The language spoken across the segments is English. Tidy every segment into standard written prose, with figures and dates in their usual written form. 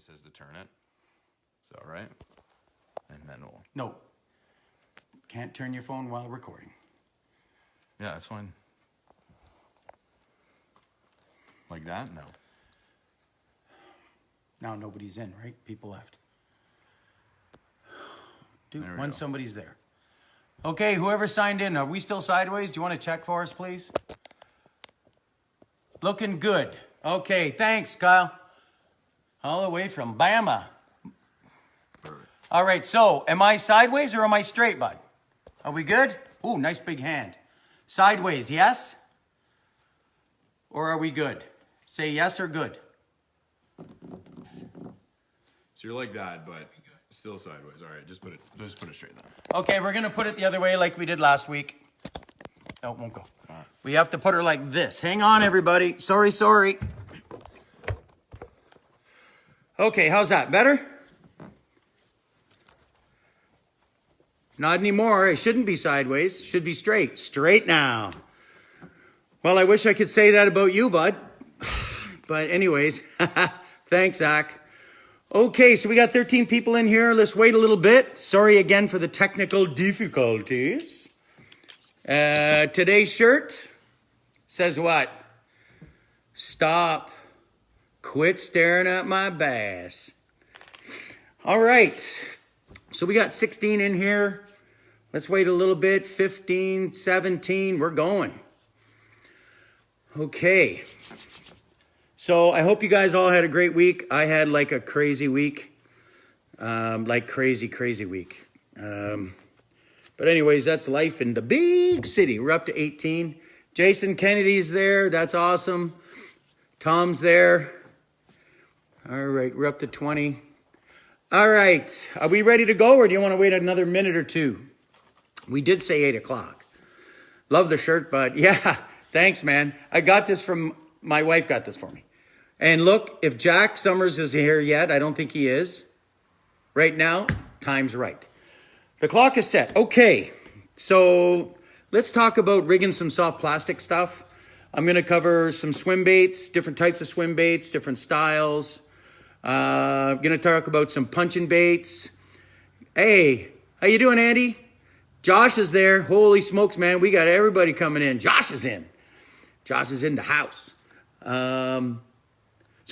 says to turn it. Is that all right? And then we'll... No. Can't turn your phone while recording. Yeah, that's fine. Like that? No. Now nobody's in, right? People left. There Dude, we once go. somebody's there. Okay, whoever signed in, are we still sideways? Do you want to check for us, please? Looking good. Okay, thanks, Kyle. All the way from Bama. Perfect. All right, so am I sideways or am I straight, bud? Are we good? Ooh, nice big hand. Sideways, yes? Or are we good? Say yes or good. So you're like that, but still sideways. All right, just put it straight then. Okay, we're gonna put it the other way like we did last week. No, it won't go. All right. We have to put her like this. Hang on, everybody. Sorry. Okay, how's that? Better? Not anymore. It shouldn't be sideways. Should be straight. Straight now. Well, I wish I could say that about you, bud. But anyways, thanks, Zach. Okay, so we got 13 people in here. Let's wait a little bit. Sorry again for the technical difficulties. Today's shirt says what? Stop. Quit staring at my bass. All right. So we got 16 in here. Let's wait a little bit. 15, 17. We're going. Okay. So I hope you guys all had a great week. I had like a crazy week. Crazy week. But anyways, that's life in the big city. We're up to 18. Jason Kennedy's there. That's awesome. Tom's there. All right, we're up to 20. All right, are we ready to go or do you want to wait another minute or two? We did say 8 o'clock. Love the shirt, bud. Yeah, thanks, man. I got this from, my wife got this for me. And look, if Jack Summers is here yet, I don't think he is. Right now, time's right. The clock is set. Okay, so let's talk about rigging some soft plastic stuff. I'm going to cover some swim baits, different types of swim baits, different styles. I'm going to talk about some punching baits. Hey, how you doing, Andy? Josh is there. Holy smokes, man. We got everybody coming in. Josh is in. Josh is in the house. So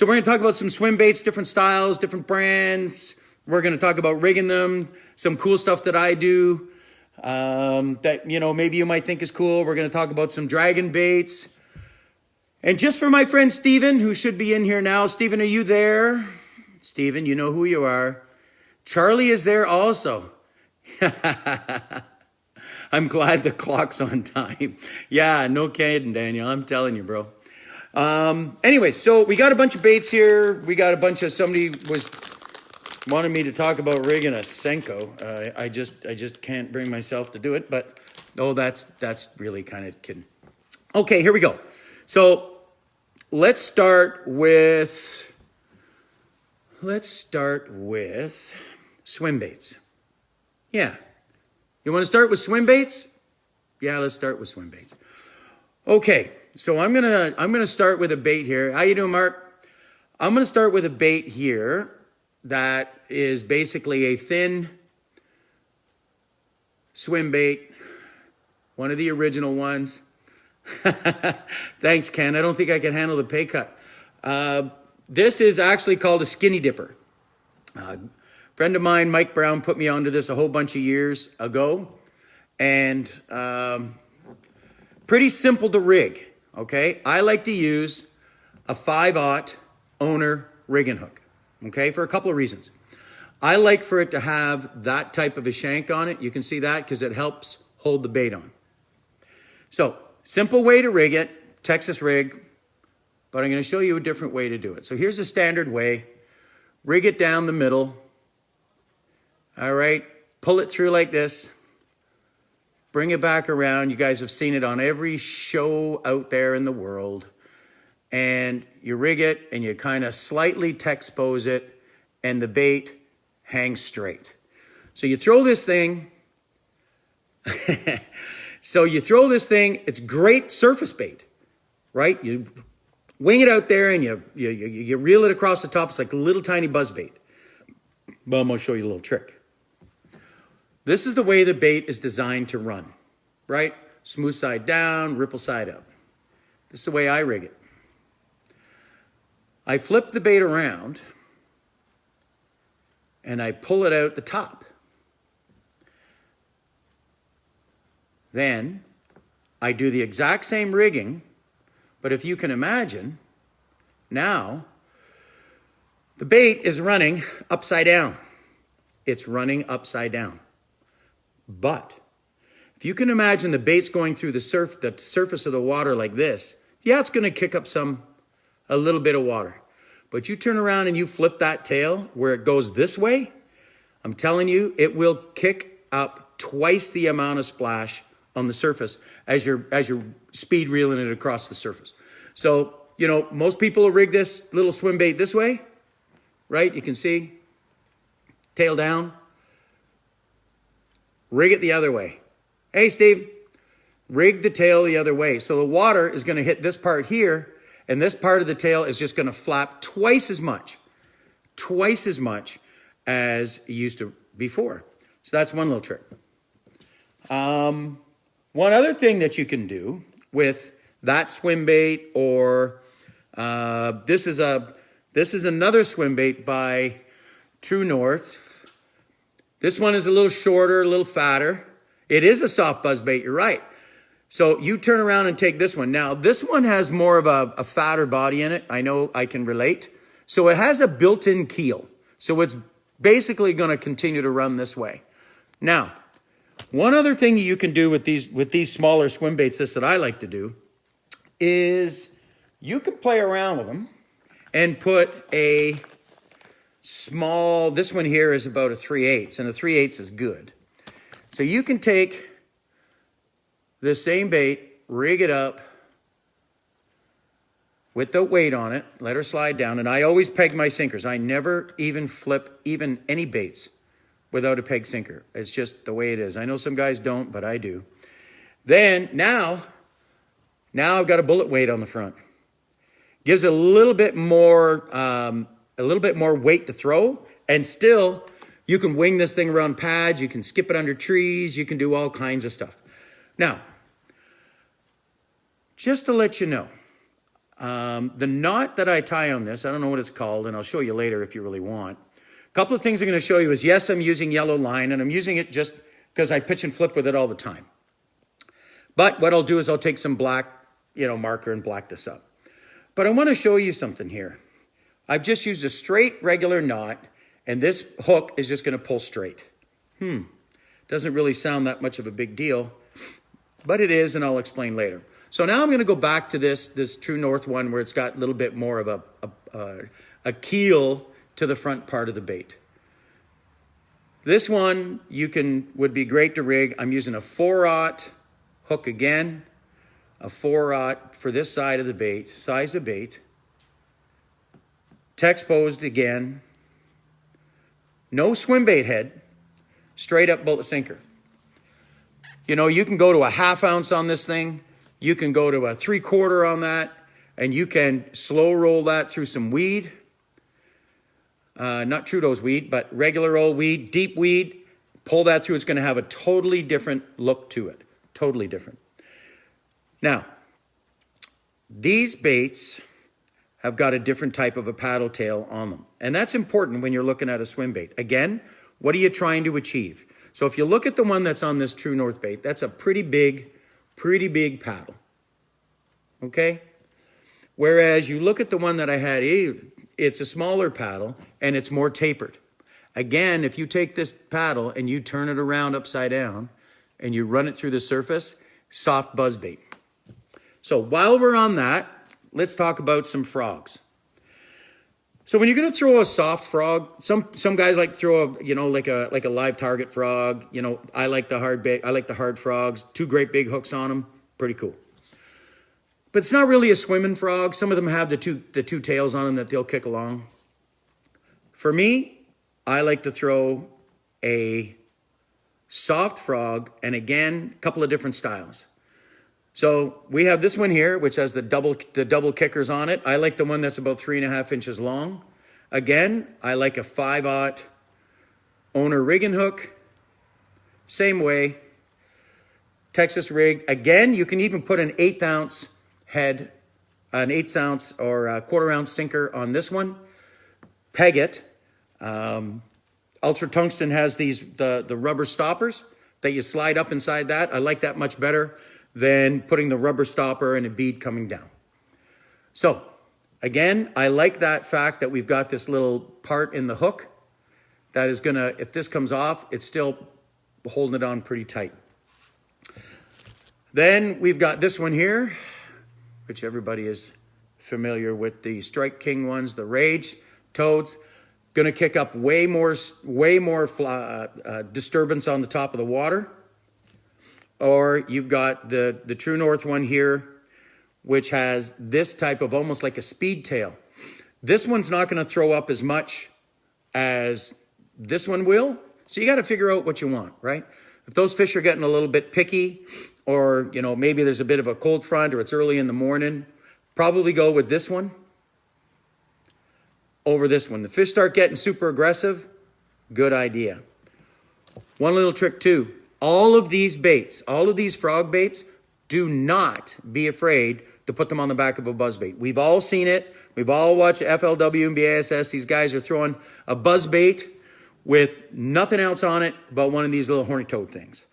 we're going to talk about some swim baits, different styles, different brands. We're going to talk about rigging them, some cool stuff that I do that, you know, maybe you might think is cool. We're going to talk about some dragon baits. And just for my friend Steven, who should be in here now. Steven, are you there? Steven, you know who you are. Charlie is there also. I'm glad the clock's on time. Yeah, no kidding, Daniel. I'm telling you, bro. Anyway, so we got a bunch of baits here. We got a bunch of, somebody was wanted me to talk about rigging a Senko. I just can't bring myself to do it, but that's really kind of kidding. Okay, here we go. So let's start with swim baits. Yeah. You want to start with swim baits? Yeah, let's start with swim baits. Okay, so I'm gonna start with a bait here. How you doing, Mark? I'm gonna start with a bait here that is basically a thin swim bait, one of the original ones. Thanks, Ken. I don't think I can handle the pay cut. This is actually called a skinny dipper. Friend of mine, Mike Brown, put me onto this a whole bunch of years ago. And pretty simple to rig, okay? I like to use a 5/0 owner rigging hook, okay, for a couple of reasons. I like for it to have that type of a shank on it. You can see that because it helps hold the bait on. So, simple way to rig it, Texas rig, but I'm going to show you a different way to do it. So here's a standard way. Rig it down the middle. All right, pull it through like this. Bring it back around. You guys have seen it on every show out there in the world. And you rig it and you kind of slightly Texpose it and the bait hangs straight. So you throw this thing. It's great surface bait, right? You wing it out there and you reel it across the top. It's like a little tiny buzz bait. But I'm going to show you a little trick. This is the way the bait is designed to run, right? Smooth side down, ripple side up. This is the way I rig it. I flip the bait around and I pull it out the top. Then I do the exact same rigging, but if you can imagine, now the bait is running upside down. It's running upside down. But if you can imagine the bait's going through the surface of the water like this, yeah, it's going to kick up a little bit of water. But you turn around and you flip that tail where it goes this way, I'm telling you, it will kick up twice the amount of splash on the surface as you're speed reeling it across the surface. So, you know, most people will rig this little swim bait this way, right? You can see, tail down. Rig it the other way. Hey, Steve, rig the tail the other way. So the water is going to hit this part here, and this part of the tail is just going to flap twice as much as it used to before. So that's one little trick. One other thing that you can do with that swim bait, or this is another swim bait by True North. This one is a little shorter, a little fatter. It is a soft buzz bait, you're right. So you turn around and take this one. Now, this one has more of a fatter body in it. I know I can relate. So it has a built-in keel. So it's basically going to continue to run this way. Now, one other thing you can do with these smaller swim baits, this that I like to do, is you can play around with them and put a small, this one here is about a 3/8, and a 3/8 is good. So you can take the same bait, rig it up with the weight on it, let her slide down, and I always peg my sinkers. I never even flip any baits without a peg sinker. It's just the way it is. I know some guys don't, but I do. Then now I've got a bullet weight on the front. Gives a little bit more weight to throw, and still you can wing this thing around pads, you can skip it under trees, you can do all kinds of stuff. Now, just to let you know, the knot that I tie on this, I don't know what it's called, and I'll show you later if you really want. A couple of things I'm going to show you is, yes, I'm using yellow line, and I'm using it just because I pitch and flip with it all the time. But what I'll do is I'll take some black, marker and black this up. But I want to show you something here. I've just used a straight regular knot, and this hook is just going to pull straight. Doesn't really sound that much of a big deal, but it is, and I'll explain later. So now I'm going to go back to this True North one where it's got a little bit more of a keel to the front part of the bait. This one would be great to rig. I'm using a 4/0 hook again, a 4/0 for this side of the bait, size of bait. Texposed again. No swim bait head, straight up bullet sinker. You can go to a 1/2 ounce on this thing. You can go to a 3/4 on that, and you can slow roll that through some weed. Not Trudeau's weed, but regular old weed, deep weed. Pull that through. It's going to have a totally different look to it. Totally different. Now, these baits have got a different type of a paddle tail on them. And that's important when you're looking at a swim bait. Again, what are you trying to achieve? So if you look at the one that's on this True North bait, that's a pretty big paddle. Okay? Whereas you look at the one that I had, it's a smaller paddle and it's more tapered. Again, if you take this paddle and you turn it around upside down and you run it through the surface, soft buzz bait. So while we're on that, let's talk about some frogs. So when you're going to throw a soft frog, some guys like to throw like a live target frog. I like the hard frogs. 2 great big hooks on them, pretty cool. But it's not really a swimming frog. Some of them have the two tails on them that they'll kick along. For me, I like to throw a soft frog, and again, a couple of different styles. So we have this one here, which has the double kickers on it. I like the one that's about 3.5 inches long. Again, I like a 5/0 owner rigging hook. Same way. Texas rig. Again, you can even put an 1/8 ounce head, an 1/8 ounce or a 1/4 ounce sinker on this one. Peg it. Ultra Tungsten has the rubber stoppers that you slide up inside that. I like that much better than putting the rubber stopper and a bead coming down. So again, I like that fact that we've got this little part in the hook that is gonna, if this comes off, it's still holding it on pretty tight. Then we've got this one here, which everybody is familiar with, the Strike King ones, the Rage Toads. Gonna kick up way more disturbance on the top of the water. Or you've got the True North one here, which has this type of almost like a speed tail. This one's not gonna throw up as much as this one will. So you gotta figure out what you want, right? If those fish are getting a little bit picky, or maybe there's a bit of a cold front or it's early in the morning, probably go with this one over this one. The fish start getting super aggressive, good idea. One little trick too, all of these baits, all of these frog baits, do not be afraid to put them on the back of a buzzbait. We've all seen it. We've all watched FLW and BASS. These guys are throwing a buzzbait with nothing else on it but one of these little horny toad things.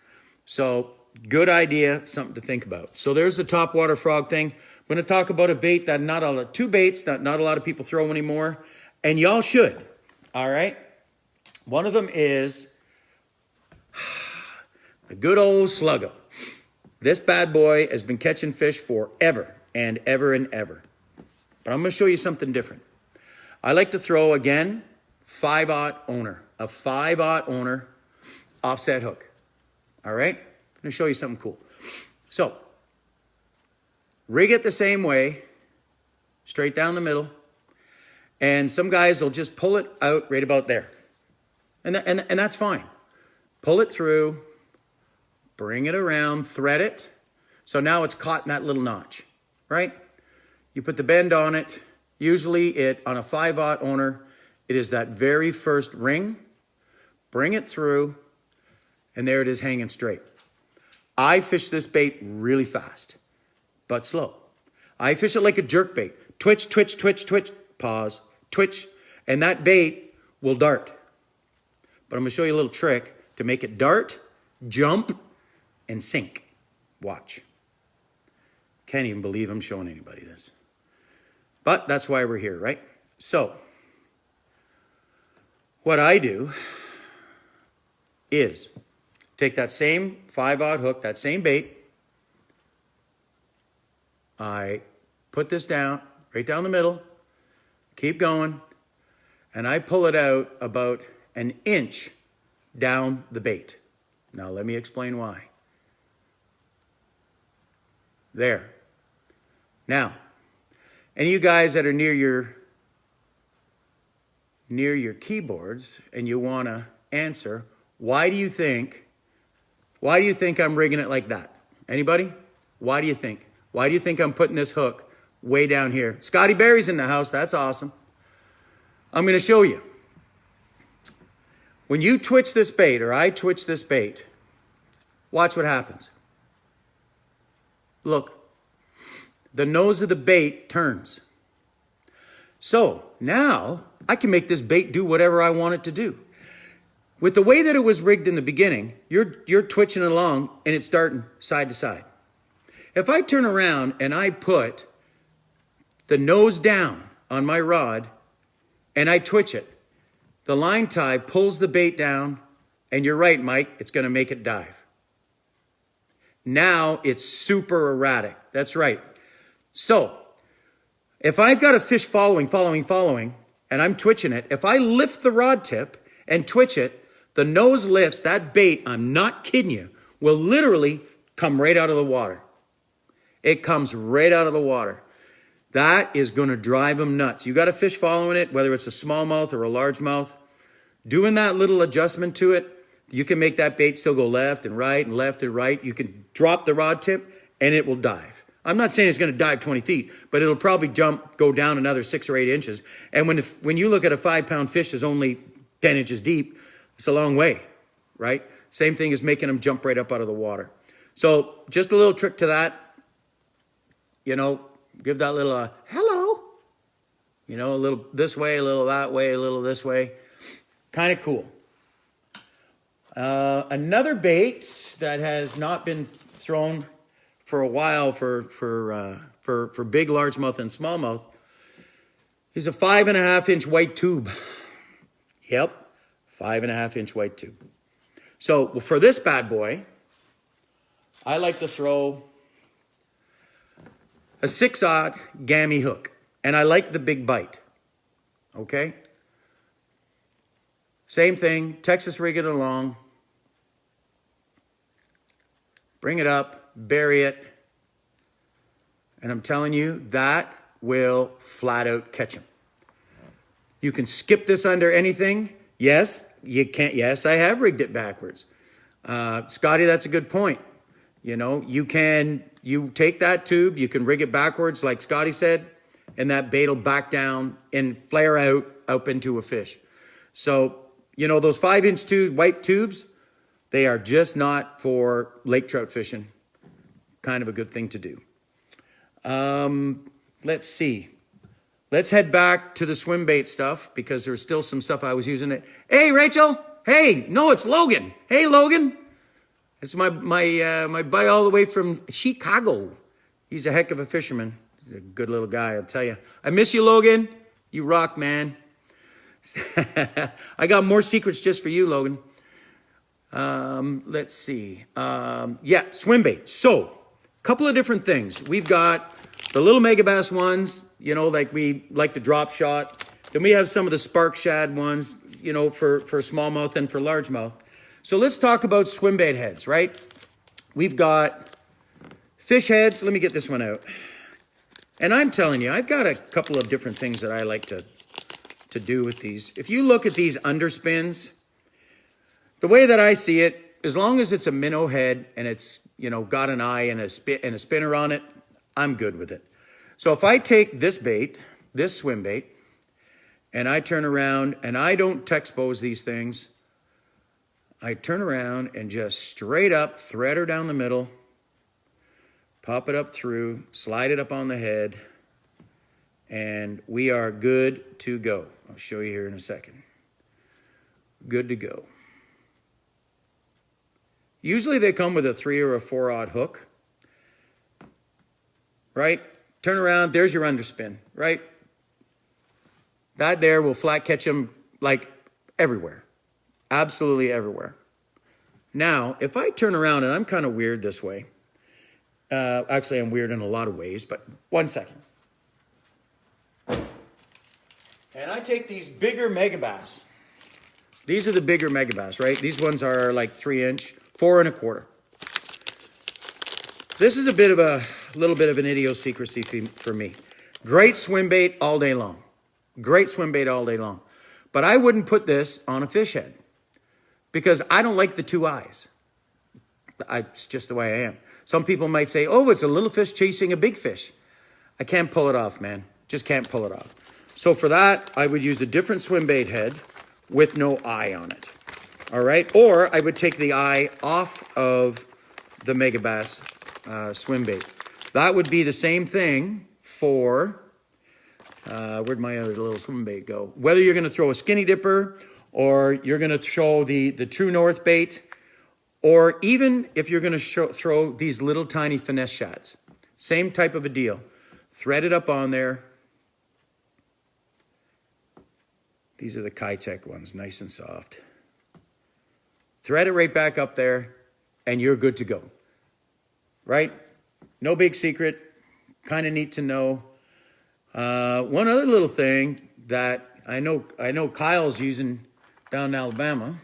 So good idea, something to think about. So there's the topwater frog thing. I'm going to talk about a bait that two baits that not a lot of people throw anymore, and y'all should. All right. One of them is a good old sluggo. This bad boy has been catching fish forever and ever and ever. But I'm going to show you something different. I like to throw, again, 5/0 owner. A 5/0 owner offset hook. All right? I'm going to show you something cool. So, rig it the same way, straight down the middle. And some guys will just pull it out right about there. And that's fine. Pull it through, bring it around, thread it. So now it's caught in that little notch, right? You put the bend on it. Usually on a 5/0 owner, it is that very first ring. Bring it through, and there it is hanging straight. I fish this bait really fast, but slow. I fish it like a jerk bait. Twitch, twitch, twitch, twitch, pause, twitch, and that bait will dart. But I'm gonna show you a little trick to make it dart, jump, and sink. Watch. Can't even believe I'm showing anybody this. But that's why we're here, right? So, what I do is take that same 5/0 hook, that same bait. I put this down, right down the middle, keep going, and I pull it out about an inch down the bait. Now let me explain why. There. Now, any of you guys that are near your keyboards and you want to answer, why do you think I'm rigging it like that? Anybody? Why do you think? Why do you think I'm putting this hook way down here? Scotty Berry's in the house. That's awesome. I'm going to show you. When you twitch this bait, or I twitch this bait, watch what happens. Look. The nose of the bait turns. So now I can make this bait do whatever I want it to do. With the way that it was rigged in the beginning, you're twitching along and it's darting side to side. If I turn around and I put the nose down on my rod and I twitch it, the line tie pulls the bait down, and you're right, Mike, it's going to make it dive. Now it's super erratic. That's right. So if I've got a fish following, and I'm twitching it, if I lift the rod tip and twitch it, the nose lifts, that bait, I'm not kidding you, will literally come right out of the water. It comes right out of the water. That is going to drive them nuts. You got a fish following it, whether it's a smallmouth or a largemouth, doing that little adjustment to it, you can make that bait still go left and right and left and right. You can drop the rod tip and it will dive. I'm not saying it's going to dive 20 feet, but it'll probably go down another 6 or 8 inches. And when you look at a 5-pound fish that's only 10 inches deep, it's a long way, right? Same thing as making them jump right up out of the water. So just a little trick to that, you know, give that little hello, you know, a little this way, a little that way, a little this way. Kind of cool. Another bait that has not been thrown for a while for big largemouth and smallmouth is a 5.5-inch white tube. Yep, 5.5-inch white tube. So for this bad boy, I like to throw a 6/0 gammy hook, and I like the big bite. Okay. Same thing, Texas rig it along. Bring it up, bury it. And I'm telling you, that will flat out catch him. You can skip this under anything. Yes, you can't. Yes, I have rigged it backwards. Scotty, that's a good point. You know, you take that tube, you can rig it backwards, like Scotty said, and that bait will back down and flare out up into a fish. So, you know, those 5-inch white tubes, they are just not for lake trout fishing. Kind of a good thing to do. Let's see. Let's head back to the swim bait stuff because there's still some stuff I was using it. Hey, Rachel. Hey, no, it's Logan. Hey, Logan. It's my buddy all the way from Chicago. He's a heck of a fisherman. He's a good little guy, I'll tell you. I miss you, Logan. You rock, man. I got more secrets just for you, Logan. Let's see. Yeah, swim bait. So, a couple of different things. We've got the little megabass ones, you know, like we like to drop shot. Then we have some of the spark shad ones, you know, for smallmouth and for largemouth. So let's talk about swim bait heads, right? We've got fish heads. Let me get this one out. And I'm telling you, I've got a couple of different things that I like to do with these. If you look at these underspins, the way that I see it, as long as it's a minnow head and it's, you know, got an eye and a spinner on it, I'm good with it. So if I take this bait, this swim bait, and I turn around and I don't expose these things, I turn around and just straight up thread her down the middle, pop it up through, slide it up on the head, and we are good to go. I'll show you here in a second. Good to go. Usually they come with a 3 or a 4/0 hook, right? Turn around, there's your underspin, right? That there will flat catch them like everywhere. Absolutely everywhere. Now, if I turn around, and I'm kind of weird this way. Actually, I'm weird in a lot of ways, but one second. And I take these bigger megabass. These are the bigger megabass, right? These ones are like 3-inch, 4 1/4. This is a little bit of an idiosyncrasy for me. Great swim bait all day long. Great swim bait all day long. But I wouldn't put this on a fish head because I don't like the 2 eyes. It's just the way I am. Some people might say, oh, it's a little fish chasing a big fish. I can't pull it off, man. Just can't pull it off. So for that, I would use a different swim bait head with no eye on it. All right? Or I would take the eye off of the megabass swim bait. That would be the same thing for, where'd my other little swim bait go? Whether you're going to throw a skinny dipper or you're going to throw the True North bait, or even if you're going to throw these little tiny finesse shots. Same type of a deal. Thread it up on there. These are the Kitech ones, nice and soft. Thread it right back up there, and you're good to go. Right? No big secret. Kind of neat to know. One other little thing that I know Kyle's using down in Alabama.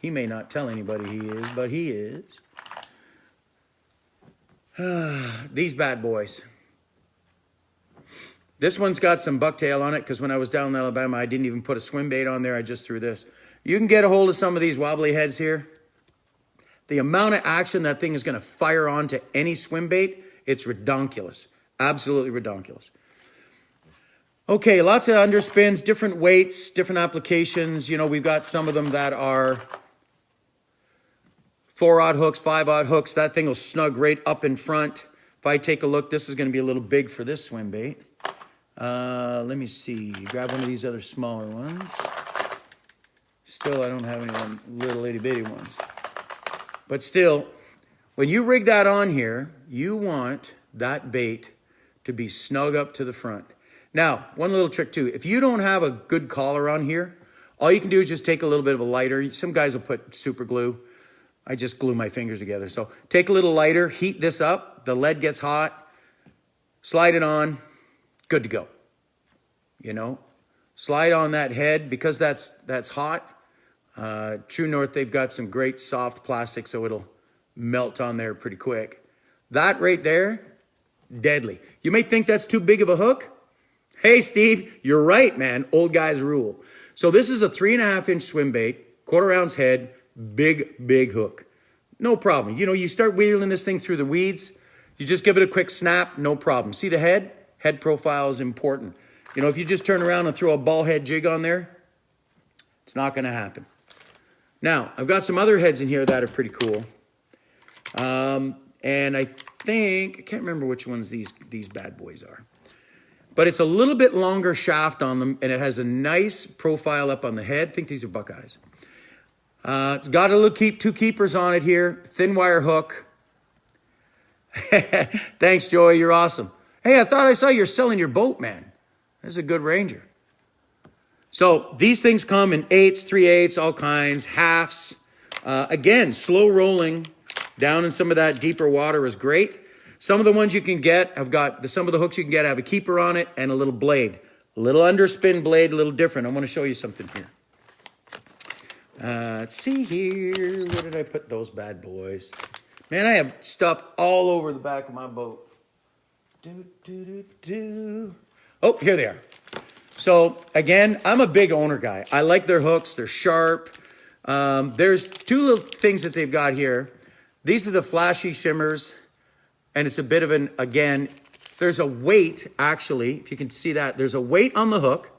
He may not tell anybody he is, but he is. These bad boys. This one's got some bucktail on it because when I was down in Alabama, I didn't even put a swim bait on there. I just threw this. You can get a hold of some of these wobbly heads here. The amount of action that thing is going to fire onto any swim bait, it's redonkulous. Absolutely redonkulous. Okay, lots of underspins, different weights, different applications. You know, we've got some of them that are 4-aught hooks, 5-aught hooks. That thing will snug right up in front. If I take a look, this is going to be a little big for this swim bait. Let me see. Grab one of these other smaller ones. Still, I don't have any little itty bitty ones. But still, when you rig that on here, you want that bait to be snug up to the front. Now, one little trick too. If you don't have a good collar on here, all you can do is just take a little bit of a lighter. Some guys will put super glue. I just glue my fingers together. So take a little lighter, heat this up. The lead gets hot. Slide it on. Good to go. You know, slide on that head because that's hot. True North, they've got some great soft plastic, so it'll melt on there pretty quick. That right there, deadly. You may think that's too big of a hook. Hey, Steve, you're right, man. Old guys rule. So this is a 3.5-inch swim bait, 1/4 ounce head, big hook. No problem. You know, you start wheeling this thing through the weeds, you just give it a quick snap, no problem. See the head? Head profile is important. You know, if you just turn around and throw a ball head jig on there, it's not going to happen. Now, I've got some other heads in here that are pretty cool. And I can't remember which ones these bad boys are. But it's a little bit longer shaft on them, and it has a nice profile up on the head. I think these are Buckeyes. It's got a little two keepers on it here. Thin wire hook. Thanks, Joey. You're awesome. Hey, I thought I saw you're selling your boat, man. This is a good Ranger. So these things come in 8s, 3/8, all kinds, halves. Again, slow rolling down in some of that deeper water is great. Some of the ones you can get have got, some of the hooks you can get have a keeper on it and a little blade. A little underspin blade, a little different. I want to show you something here. Let's see here. Where did I put those bad boys? Man, I have stuff all over the back of my boat. Oh, here they are. So again, I'm a big owner guy. I like their hooks. They're sharp. There's two little things that they've got here. These are the flashy shimmers. And it's a bit of an, again, there's a weight, actually, if you can see that, there's a weight on the hook,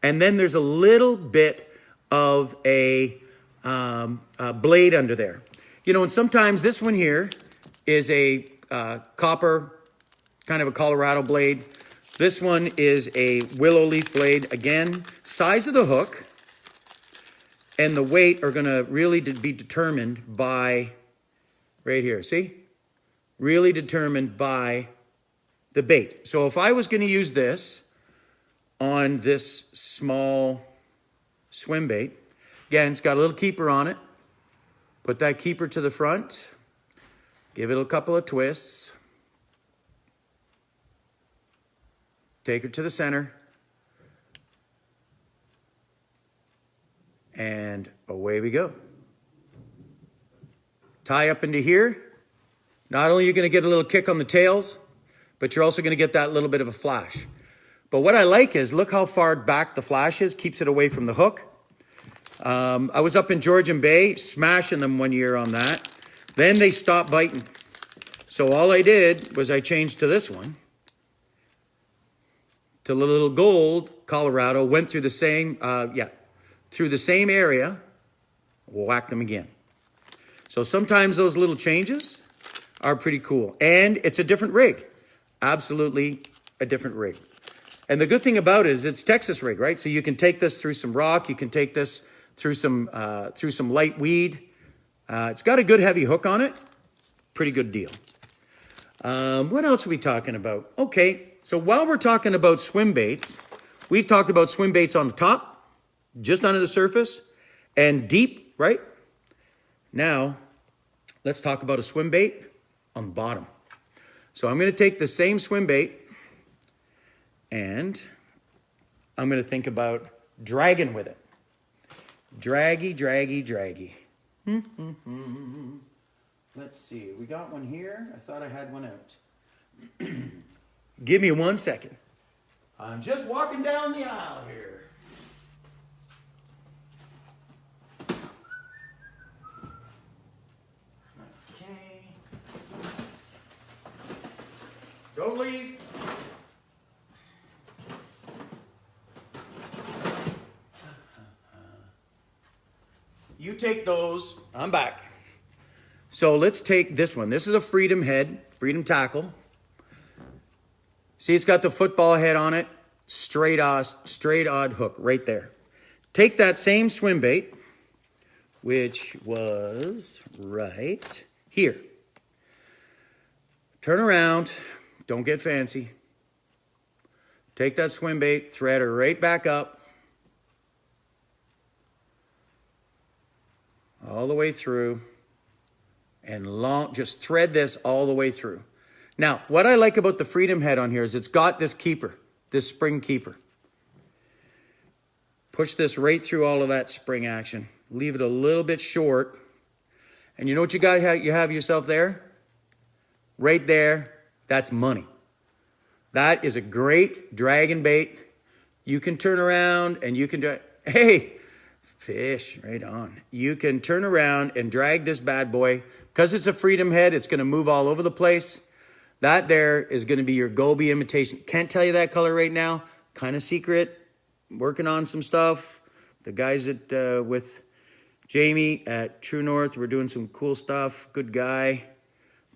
and then there's a little bit of a blade under there. You know, and sometimes this one here is a copper, kind of a Colorado blade. This one is a willow leaf blade. Again, size of the hook and the weight are going to really be determined by, right here, see? Really determined by the bait. So if I was going to use this on this small swim bait, again, it's got a little keeper on it. Put that keeper to the front. Give it a couple of twists. Take her to the center. And away we go. Tie up into here. Not only are you going to get a little kick on the tails, but you're also going to get that little bit of a flash. But what I like is, look how far back the flash is, keeps it away from the hook. I was up in Georgian Bay, smashing them one year on that. Then they stopped biting. So all I did was I changed to this one. To the little gold, Colorado, went through the same, through the same area, whack them again. So sometimes those little changes are pretty cool. And it's a different rig. Absolutely a different rig. And the good thing about it is it's Texas rig, right? So you can take this through some rock. You can take this through some light weed. It's got a good heavy hook on it. Pretty good deal. What else are we talking about? Okay, so while we're talking about swim baits, we've talked about swim baits on the top, just under the surface, and deep, right? Now, let's talk about a swim bait on the bottom. So I'm going to take the same swim bait and I'm going to think about dragging with it. Draggy, draggy, draggy. Let's see. We got one here. I thought I had one out. Give me 1 second. I'm just walking down the aisle here. Don't leave. You take those. I'm back. So let's take this one. This is a Freedom head, Freedom tackle. See, it's got the football head on it. Straight odd hook right there. Take that same swim bait, which was right here. Turn around. Don't get fancy. Take that swim bait, thread her right back up. All the way through. And just thread this all the way through. Now, what I like about the Freedom head on here is it's got this keeper, this spring keeper. Push this right through all of that spring action. Leave it a little bit short. And you know what you have yourself there? Right there, that's money. That is a great dragon bait. You can turn around and you can hey, fish, right on. You can turn around and drag this bad boy. Because it's a Freedom head, it's going to move all over the place. That there is going to be your goby imitation. Can't tell you that color right now. Kind of secret. Working on some stuff. The guys with Jamie at True North, we're doing some cool stuff. Good guy.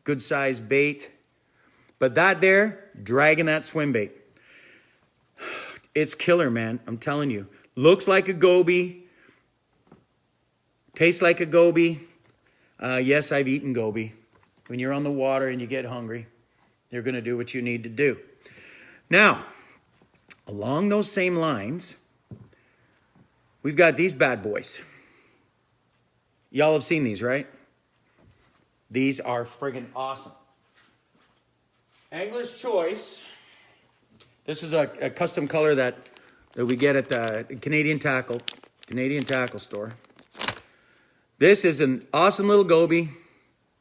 Good size bait. But that there, dragging that swim bait. It's killer, man. I'm telling you. Looks like a goby. Tastes like a goby. Yes, I've eaten goby. When you're on the water and you get hungry, you're going to do what you need to do. Now, along those same lines, we've got these bad boys. Y'all have seen these, right? These are friggin' awesome. Angler's Choice. This is a custom color that we get at the Canadian Tackle store. This is an awesome little goby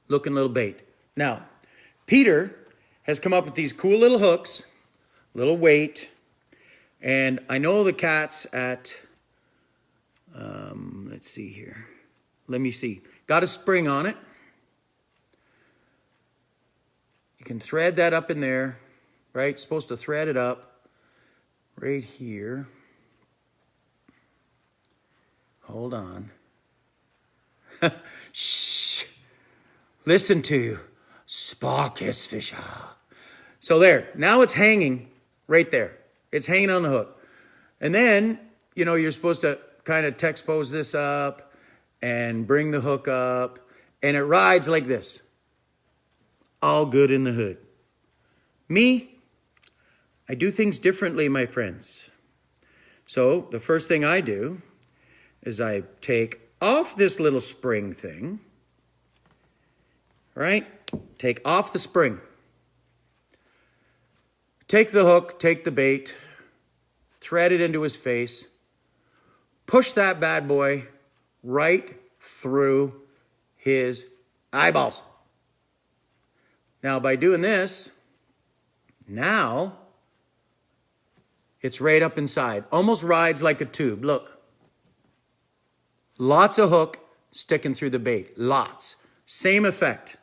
looking little bait. Now, Peter has come up with these cool little hooks, little weight, and I know the cats at, let's see here. Let me see. Got a spring on it. You can thread that up in there, right? Supposed to thread it up right here. Hold on. Shh. Listen to Sparkus Fisher. So there. Now it's hanging right there. It's hanging on the hook. And then, you know, you're supposed to kind of texpose this up and bring the hook up. And it rides like this. All good in the hood. Me, I do things differently, my friends. So the first thing I do is I take off this little spring thing, right? Take off the spring. Take the hook, take the bait, thread it into his face, push that bad boy right through his eyeballs. Now, by doing this, now it's right up inside. Almost rides like a tube. Look. Lots of hook sticking through the bait. Lots. Same effect.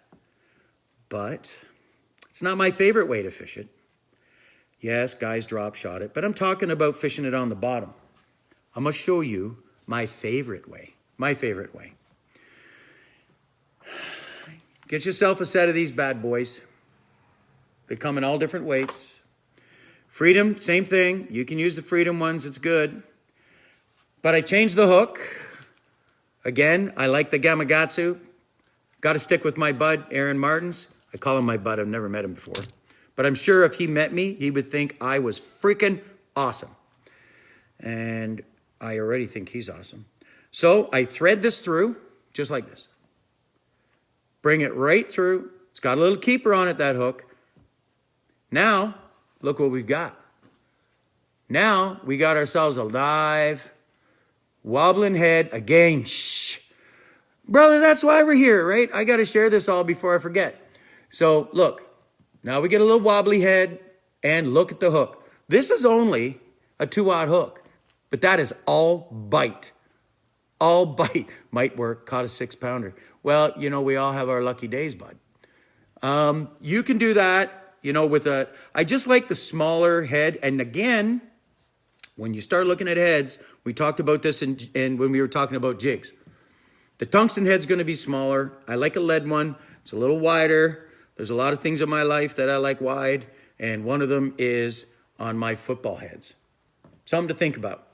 But it's not my favorite way to fish it. Yes, guys drop shot it. But I'm talking about fishing it on the bottom. I'm going to show you my favorite way. My favorite way. Get yourself a set of these bad boys. They come in all different weights. Freedom, same thing. You can use the Freedom ones. It's good. But I changed the hook. Again, I like the Gamakatsu. Got to stick with my bud, Aaron Martins. I call him my bud. I've never met him before. But I'm sure if he met me, he would think I was freaking awesome. And I already think he's awesome. So I thread this through, just like this. Bring it right through. It's got a little keeper on it, that hook. Now, look what we've got. Now, we got ourselves a live wobbling head again. Shh. Brother, that's why we're here, right? I got to share this all before I forget. So look, now we get a little wobbly head and look at the hook. This is only a 2-aught hook, but that is all bite. All bite. Might work, caught a 6-pounder. Well, you know, we all have our lucky days, bud. You can do that. you know, I just like the smaller head. And again, when you start looking at heads, we talked about this in when we were talking about jigs. The tungsten head's going to be smaller. I like a lead one. It's a little wider. There's a lot of things in my life that I like wide, and one of them is on my football heads. Something to think about.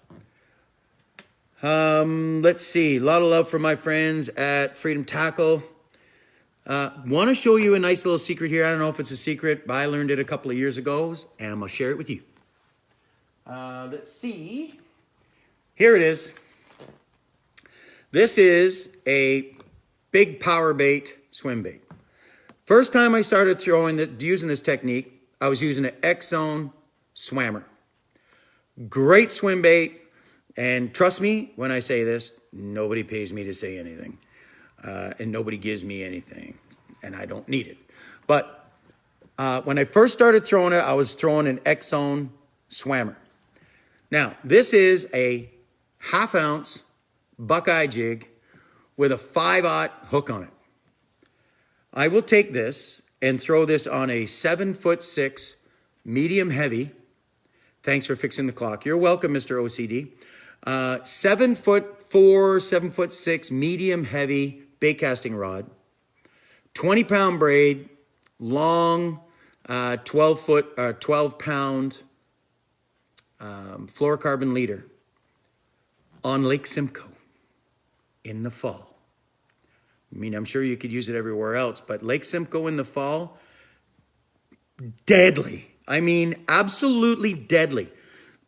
Let's see. A lot of love for my friends at Freedom Tackle. Want to show you a nice little secret here. I don't know if it's a secret, but I learned it a couple of years ago, and I'm going to share it with you. Let's see. Here it is. This is a big power bait swim bait. First time I started using this technique, I was using an X-Zone Swammer. Great swim bait, and trust me when I say this, nobody pays me to say anything, and nobody gives me anything, and I don't need it. But when I first started throwing it, I was throwing an X-Zone Swammer. Now, this is a 1/2 ounce Buckeye jig with a 5/0 hook on it. I will take this and throw this on a 7'6" medium heavy. Thanks for fixing the clock. You're welcome, Mr. OCD. 7'4", 7'6" medium heavy bait casting rod. 20-pound braid, long 12-pound fluorocarbon leader on Lake Simcoe in the fall. I mean, I'm sure you could use it everywhere else, but Lake Simcoe in the fall, deadly. I mean, absolutely deadly.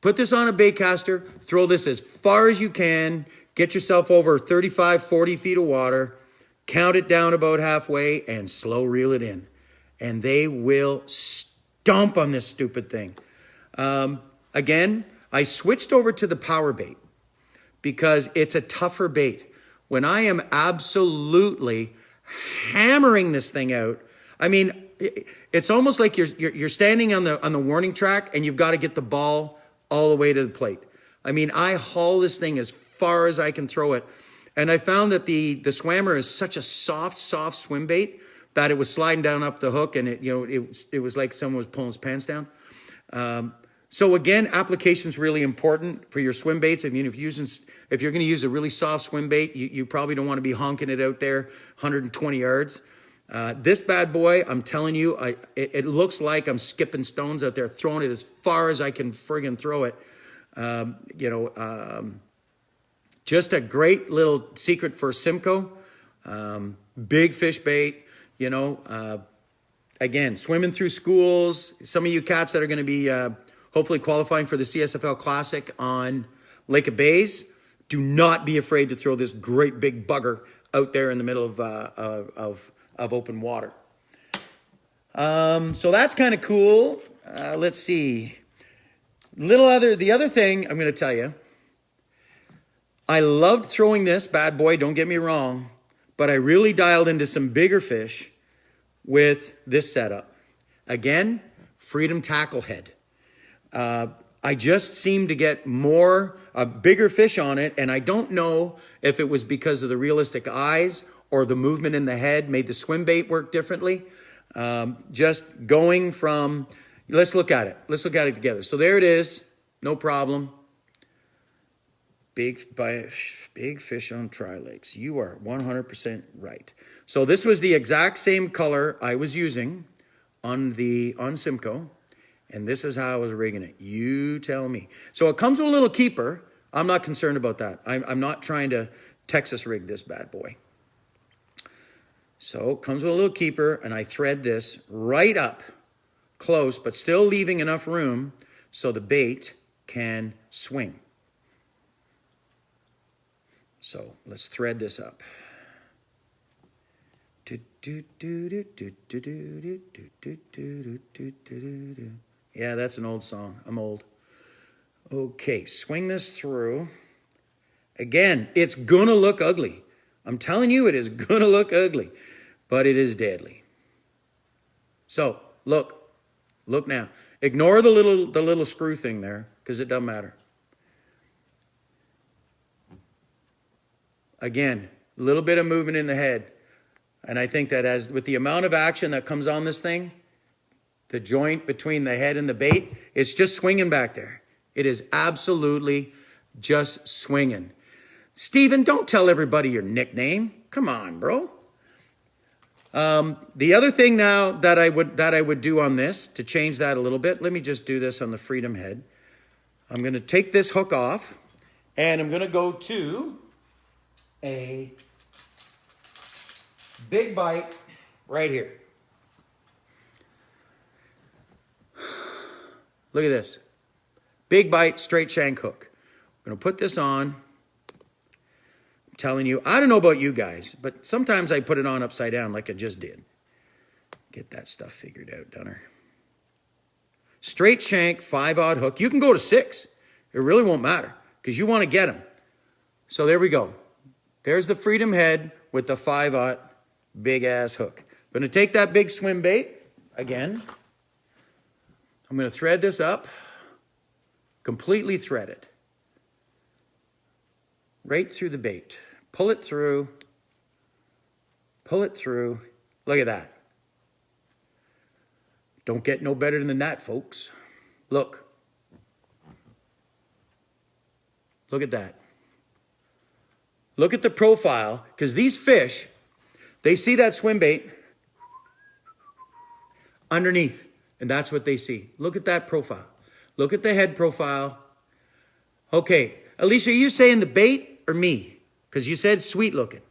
Put this on a bait caster, throw this as far as you can, get yourself over 35, 40 feet of water, count it down about halfway, and slow reel it in. And they will stomp on this stupid thing. Again, I switched over to the power bait because it's a tougher bait. When I am absolutely hammering this thing out, I mean, it's almost like you're standing on the warning track and you've got to get the ball all the way to the plate. I mean, I haul this thing as far as I can throw it. And I found that the Swammer is such a soft swim bait that it was sliding down up the hook, and it was like someone was pulling his pants down. So again, application is really important for your swim baits. I mean, if you're going to use a really soft swim bait, you probably don't want to be honking it out there 120 yards. This bad boy, I'm telling you, it looks like I'm skipping stones out there, throwing it as far as I can friggin' throw it. Just a great little secret for Simcoe. Big fish bait, again, swimming through schools. Some of you cats that are going to be hopefully qualifying for the CSFL Classic on Lake of Bays, do not be afraid to throw this great big bugger out there in the middle of open water. So that's kind of cool. Let's see. The other thing I'm going to tell you, I loved throwing this bad boy, don't get me wrong, but I really dialed into some bigger fish with this setup. Again, Freedom Tackle head. I just seemed to get bigger fish on it, and I don't know if it was because of the realistic eyes or the movement in the head made the swim bait work differently. Just going from, let's look at it. Let's look at it together. So there it is, no problem. Big fish on Tri-Lakes. You are 100% right. So this was the exact same color I was using on Simcoe. And this is how I was rigging it. You tell me. So it comes with a little keeper. I'm not concerned about that. I'm not trying to Texas rig this bad boy. So it comes with a little keeper, and I thread this right up close, but still leaving enough room so the bait can swing. So let's thread this up. Yeah, that's an old song. I'm old. Okay, swing this through. Again, it's gonna look ugly. I'm telling you, it is gonna look ugly, but it is deadly. So look now. Ignore the little screw thing there, because it doesn't matter. Again, a little bit of movement in the head. And I think that with the amount of action that comes on this thing the joint between the head and the bait. It's just swinging back there. It is absolutely just swinging. Steven, don't tell everybody your nickname. Come on, bro. The other thing now that I would do on this to change that a little bit, let me just do this on the Freedom head. I'm going to take this hook off and I'm going to go to a big bite right here. Look at this. Big bite, straight shank hook. I'm going to put this on. I'm telling you, I don't know about you guys, but sometimes I put it on upside down like I just did. Get that stuff figured out, Dunner. Straight shank, 5/0 hook. You can go to 6. It really won't matter because you want to get them. So there we go. There's the Freedom head with the 5/0 big ass hook. I'm going to take that big swim bait again. I'm going to thread this up, completely thread it. Right through the bait. Pull it through. Pull it through. Look at that. Don't get no better than that, folks. Look. Look at that. Look at the profile, because these fish, they see that swim bait underneath, and that's what they see. Look at that profile. Look at the head profile. Okay, Alicia, are you saying the bait or me? Because you said sweet looking.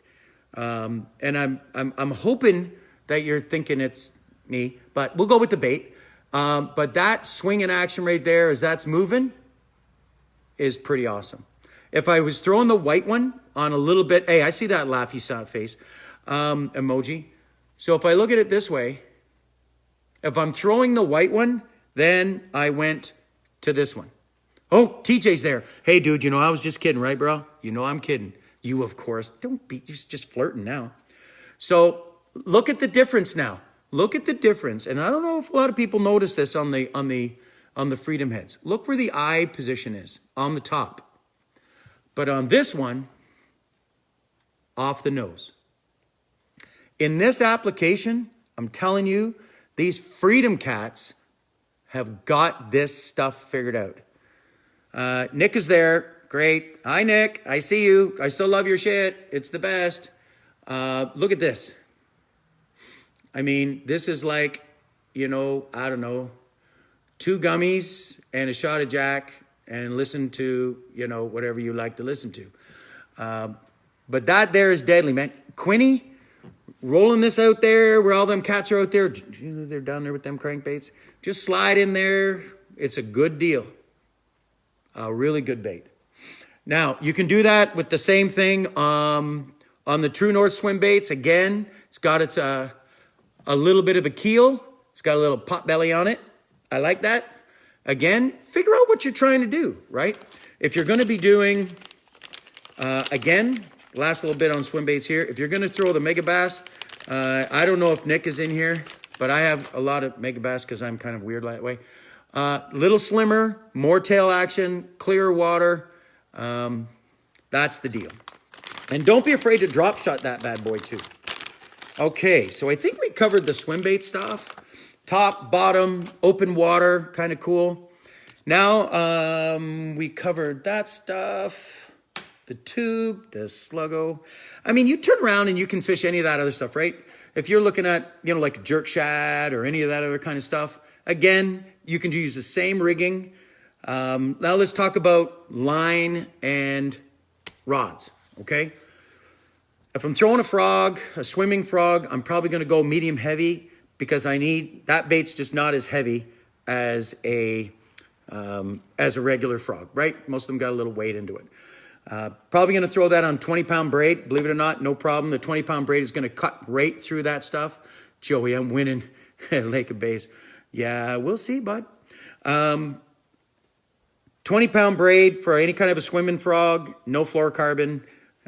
And I'm hoping that you're thinking it's me, but we'll go with the bait. But that swing in action right there as that's moving is pretty awesome. If I was throwing the white one on a little bit, hey, I see that laughy face emoji. So if I look at it this way, if I'm throwing the white one, then I went to this one. Oh, TJ's there. Hey, dude, you know, I was just kidding, right, bro? You know I'm kidding. You, of course. Don't be, you're just flirting now. So look at the difference now. Look at the difference. And I don't know if a lot of people notice this on the Freedom heads. Look where the eye position is on the top. But on this one, off the nose. In this application, I'm telling you, these Freedom cats have got this stuff figured out. Nick is there. Great. Hi, Nick. I see you. I still love your shit. It's the best. Look at this. I mean, this is like, you know, I don't know, 2 gummies and a shot of Jack and listen to, you know, whatever you like to listen to. But that there is deadly, man. Quinny, rolling this out there where all them cats are out there. They're down there with them crankbaits. Just slide in there. It's a good deal. A really good bait. Now, you can do that with the same thing on the True North swim baits. Again, it's got its a little bit of a keel. It's got a little pot belly on it. I like that. Again, figure out what you're trying to do, right? If you're going to be doing, again, last little bit on swim baits here. If you're going to throw the Mega Bass, I don't know if Nick is in here, but I have a lot of Mega Bass because I'm kind of weird that way. Little slimmer, more tail action, clearer water. That's the deal. And don't be afraid to drop shot that bad boy too. Okay, so I think we covered the swim bait stuff. Top, bottom, open water, kind of cool. Now we covered that stuff. The tube, the sluggo. I mean, you turn around and you can fish any of that other stuff, right? If you're looking at, you know, like a jerk shad or any of that other kind of stuff, again, you can use the same rigging. Now let's talk about line and rods, okay? If I'm throwing a frog, a swimming frog, I'm probably going to go medium heavy because I need, that bait's just not as heavy as a regular frog, right? Most of them got a little weight into it. Probably going to throw that on 20-pound braid. Believe it or not, no problem. The 20-pound braid is going to cut right through that stuff. Joey, I'm winning at Lake of Bays. Yeah, we'll see, bud. 20-pound braid for any kind of a swimming frog, no fluorocarbon.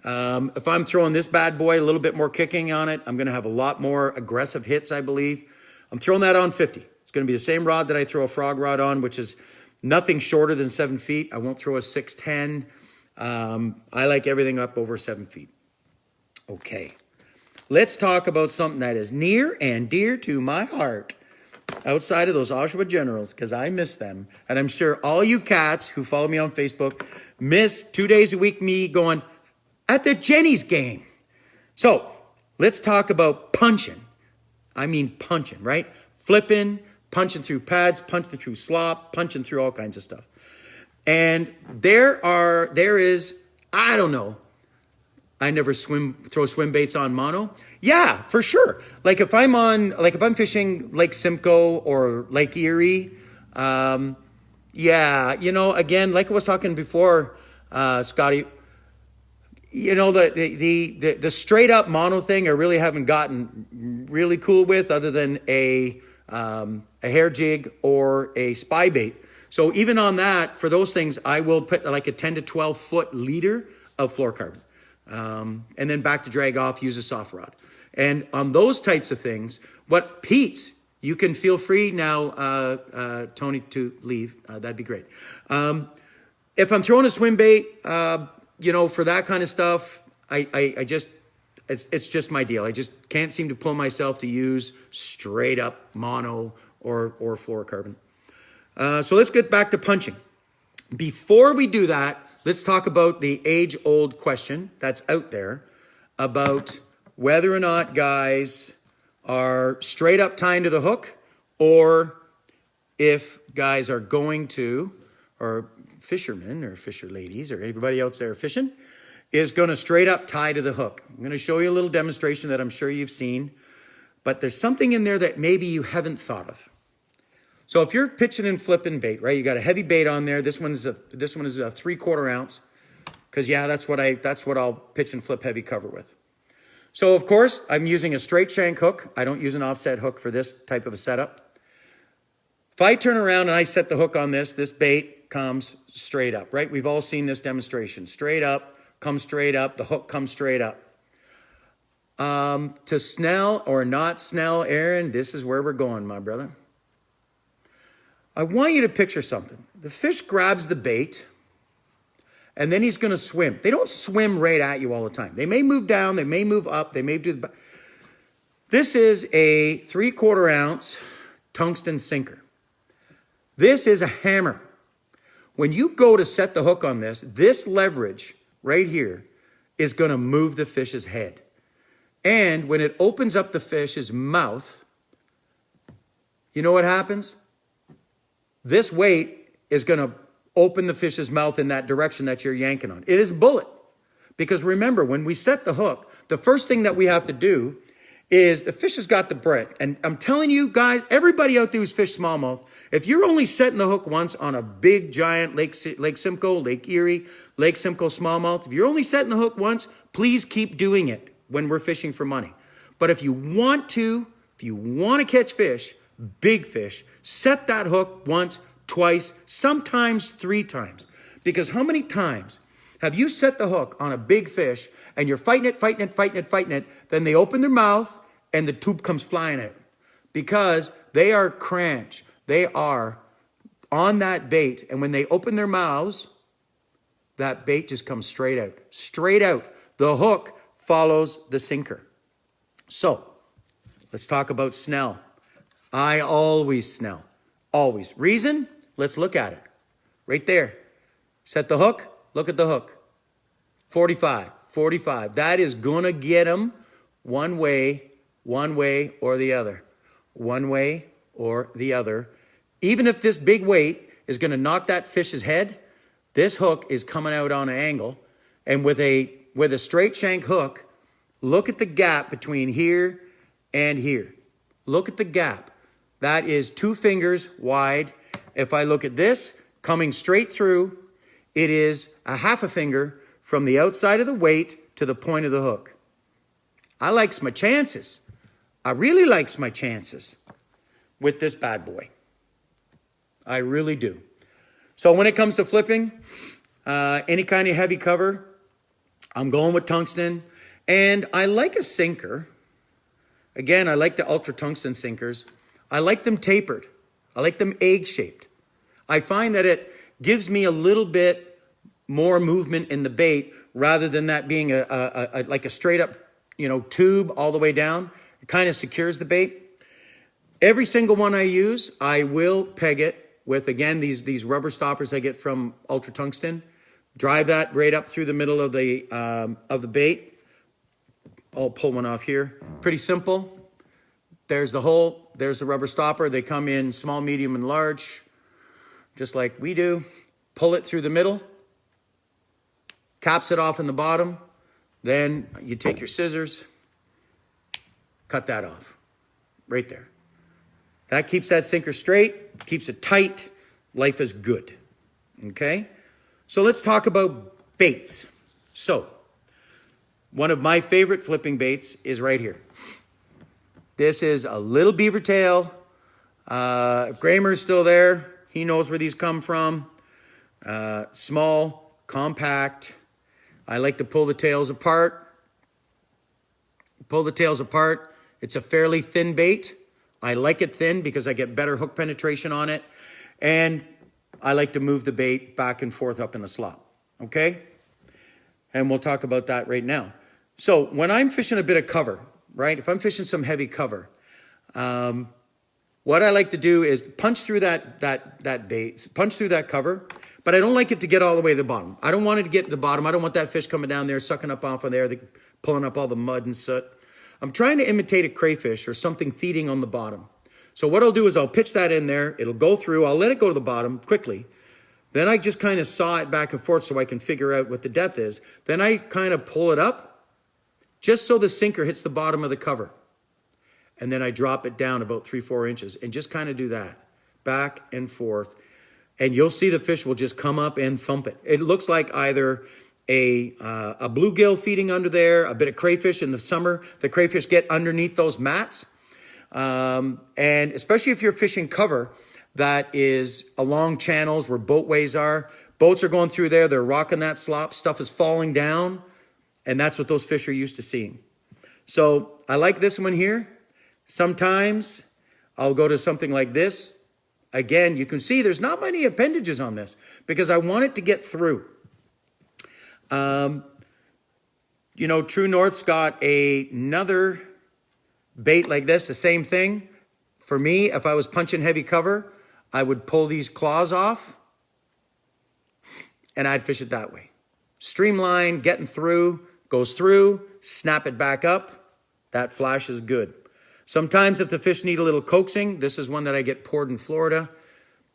If I'm throwing this bad boy, a little bit more kicking on it, I'm going to have a lot more aggressive hits, I believe. I'm throwing that on 50. It's going to be the same rod that I throw a frog rod on, which is nothing shorter than 7 feet. I won't throw a 610. I like everything up over 7 feet. Okay. Let's talk about something that is near and dear to my heart. outside of those Oshawa Generals, because I miss them. And I'm sure all you cats who follow me on Facebook miss 2 days a week me going at the Jenny's game. So let's talk about punching. I mean punching, right? Flipping, punching through pads, punching through slop, punching through all kinds of stuff. And there is, I don't know, I never throw swim baits on mono. Yeah, for sure. Like if I'm fishing Lake Simcoe or Lake Erie, yeah, again, like I was talking before, Scotty, the straight up mono thing I really haven't gotten really cool with, other than a hair jig or a spy bait. So even on that, for those things, I will put like a 10 to 12 foot leader of fluorocarbon. And then back to drag off, use a soft rod. And on those types of things, Pete, you can feel free now, Tony, to leave. That'd be great. If I'm throwing a swim bait, for that kind of stuff, it's just my deal. I just can't seem to pull myself to use straight up mono or fluorocarbon. So let's get back to punching. Before we do that, let's talk about the age-old question that's out there about whether or not guys are straight up tying to the hook, or if guys are going to, or fishermen or fisher ladies or everybody else there fishing, is going to straight up tie to the hook. I'm going to show you a little demonstration that I'm sure you've seen, but there's something in there that maybe you haven't thought of. So if you're pitching and flipping bait, right? You got a heavy bait on there. This one is a 3/4 ounce, because that's what I'll pitch and flip heavy cover with. So of course I'm using a straight shank hook. I don't use an offset hook for this type of a setup. If I turn around and I set the hook on this bait comes straight up, right? We've all seen this demonstration. Straight up, comes straight up. The hook comes straight up. To snell or not snell, Aaron, this is where we're going, my brother. I want you to picture something. The fish grabs the bait, and then he's going to swim. They don't swim right at you all the time. They may move down, they may move up, they may do the... This is a 3/4 ounce tungsten sinker. This is a hammer. When you go to set the hook on this leverage right here is going to move the fish's head. And when it opens up the fish's mouth, you know what happens? This weight is going to open the fish's mouth in that direction that you're yanking on. It is a bullet. Because remember, when we set the hook, the first thing that we have to do is the fish has got the breath. And I'm telling you guys, everybody out there who's fished smallmouth, if you're only setting the hook once on a big, giant Lake Simcoe, Lake Erie, Lake Simcoe smallmouth, if you're only setting the hook once, please keep doing it when we're fishing for money. But if you want to catch fish, big fish, set that hook once, twice, sometimes 3 times. Because how many times have you set the hook on a big fish and you're fighting it, then they open their mouth and the tube comes flying out? Because they are cranched. They are on that bait. And when they open their mouths, that bait just comes straight out. Straight out. The hook follows the sinker. So, let's talk about snell. I always snell. Always. Reason? Let's look at it. Right there. Set the hook. Look at the hook. 45. 45. That is going to get them one way or the other. One way or the other. Even if this big weight is going to knock that fish's head, this hook is coming out on an angle. And with a straight shank hook, look at the gap between here and here. Look at the gap. That is 2 fingers wide. If I look at this, coming straight through, it is a 1/2 finger from the outside of the weight to the point of the hook. I likes my chances. I really likes my chances with this bad boy. I really do. So when it comes to flipping, any kind of heavy cover, I'm going with tungsten. And I like a sinker. Again, I like the ultra tungsten sinkers. I like them tapered. I like them egg-shaped. I find that it gives me a little bit more movement in the bait rather than that being like a straight up, tube all the way down. It kind of secures the bait. every single one I use, I will peg it with, again, these rubber stoppers I get from Ultra Tungsten. Drive that right up through the middle of the bait. I'll pull one off here. Pretty simple. There's the hole. There's the rubber stopper. They come in small, medium, and large, just like we do. Pull it through the middle. Caps it off in the bottom. Then you take your scissors, cut that off. Right there. That keeps that sinker straight, keeps it tight. Life is good. Okay? So let's talk about baits. So, one of my favorite flipping baits is right here. This is a little beaver tail. If Kramer's still there, he knows where these come from. Small, compact. I like to pull the tails apart. Pull the tails apart. It's a fairly thin bait. I like it thin because I get better hook penetration on it. And I like to move the bait back and forth up in the slop. Okay? And we'll talk about that right now. So when I'm fishing a bit of cover, right? If I'm fishing some heavy cover, what I like to do is punch through that bait, punch through that cover, but I don't like it to get all the way to the bottom. I don't want it to get to the bottom. I don't want that fish coming down there, sucking up off of there, pulling up all the mud and soot. I'm trying to imitate a crayfish or something feeding on the bottom. So what I'll do is I'll pitch that in there. It'll go through. I'll let it go to the bottom quickly. Then I just kind of saw it back and forth so I can figure out what the depth is. Then I kind of pull it up just so the sinker hits the bottom of the cover. And then I drop it down about 3-4 inches and just kind of do that back and forth. And you'll see the fish will just come up and thump it. It looks like either a bluegill feeding under there, a bit of crayfish in the summer. The crayfish get underneath those mats. And especially if you're fishing cover that is along channels where boatways are. Boats are going through there. They're rocking that slop. Stuff is falling down. And that's what those fish are used to seeing. So I like this one here. Sometimes I'll go to something like this. Again, you can see there's not many appendages on this because I want it to get through. You know, True North's got another bait like this, the same thing. For me, if I was punching heavy cover, I would pull these claws off and I'd fish it that way. Streamline, getting through, goes through, snap it back up. That flash is good. Sometimes if the fish need a little coaxing, this is one that I get poured in Florida.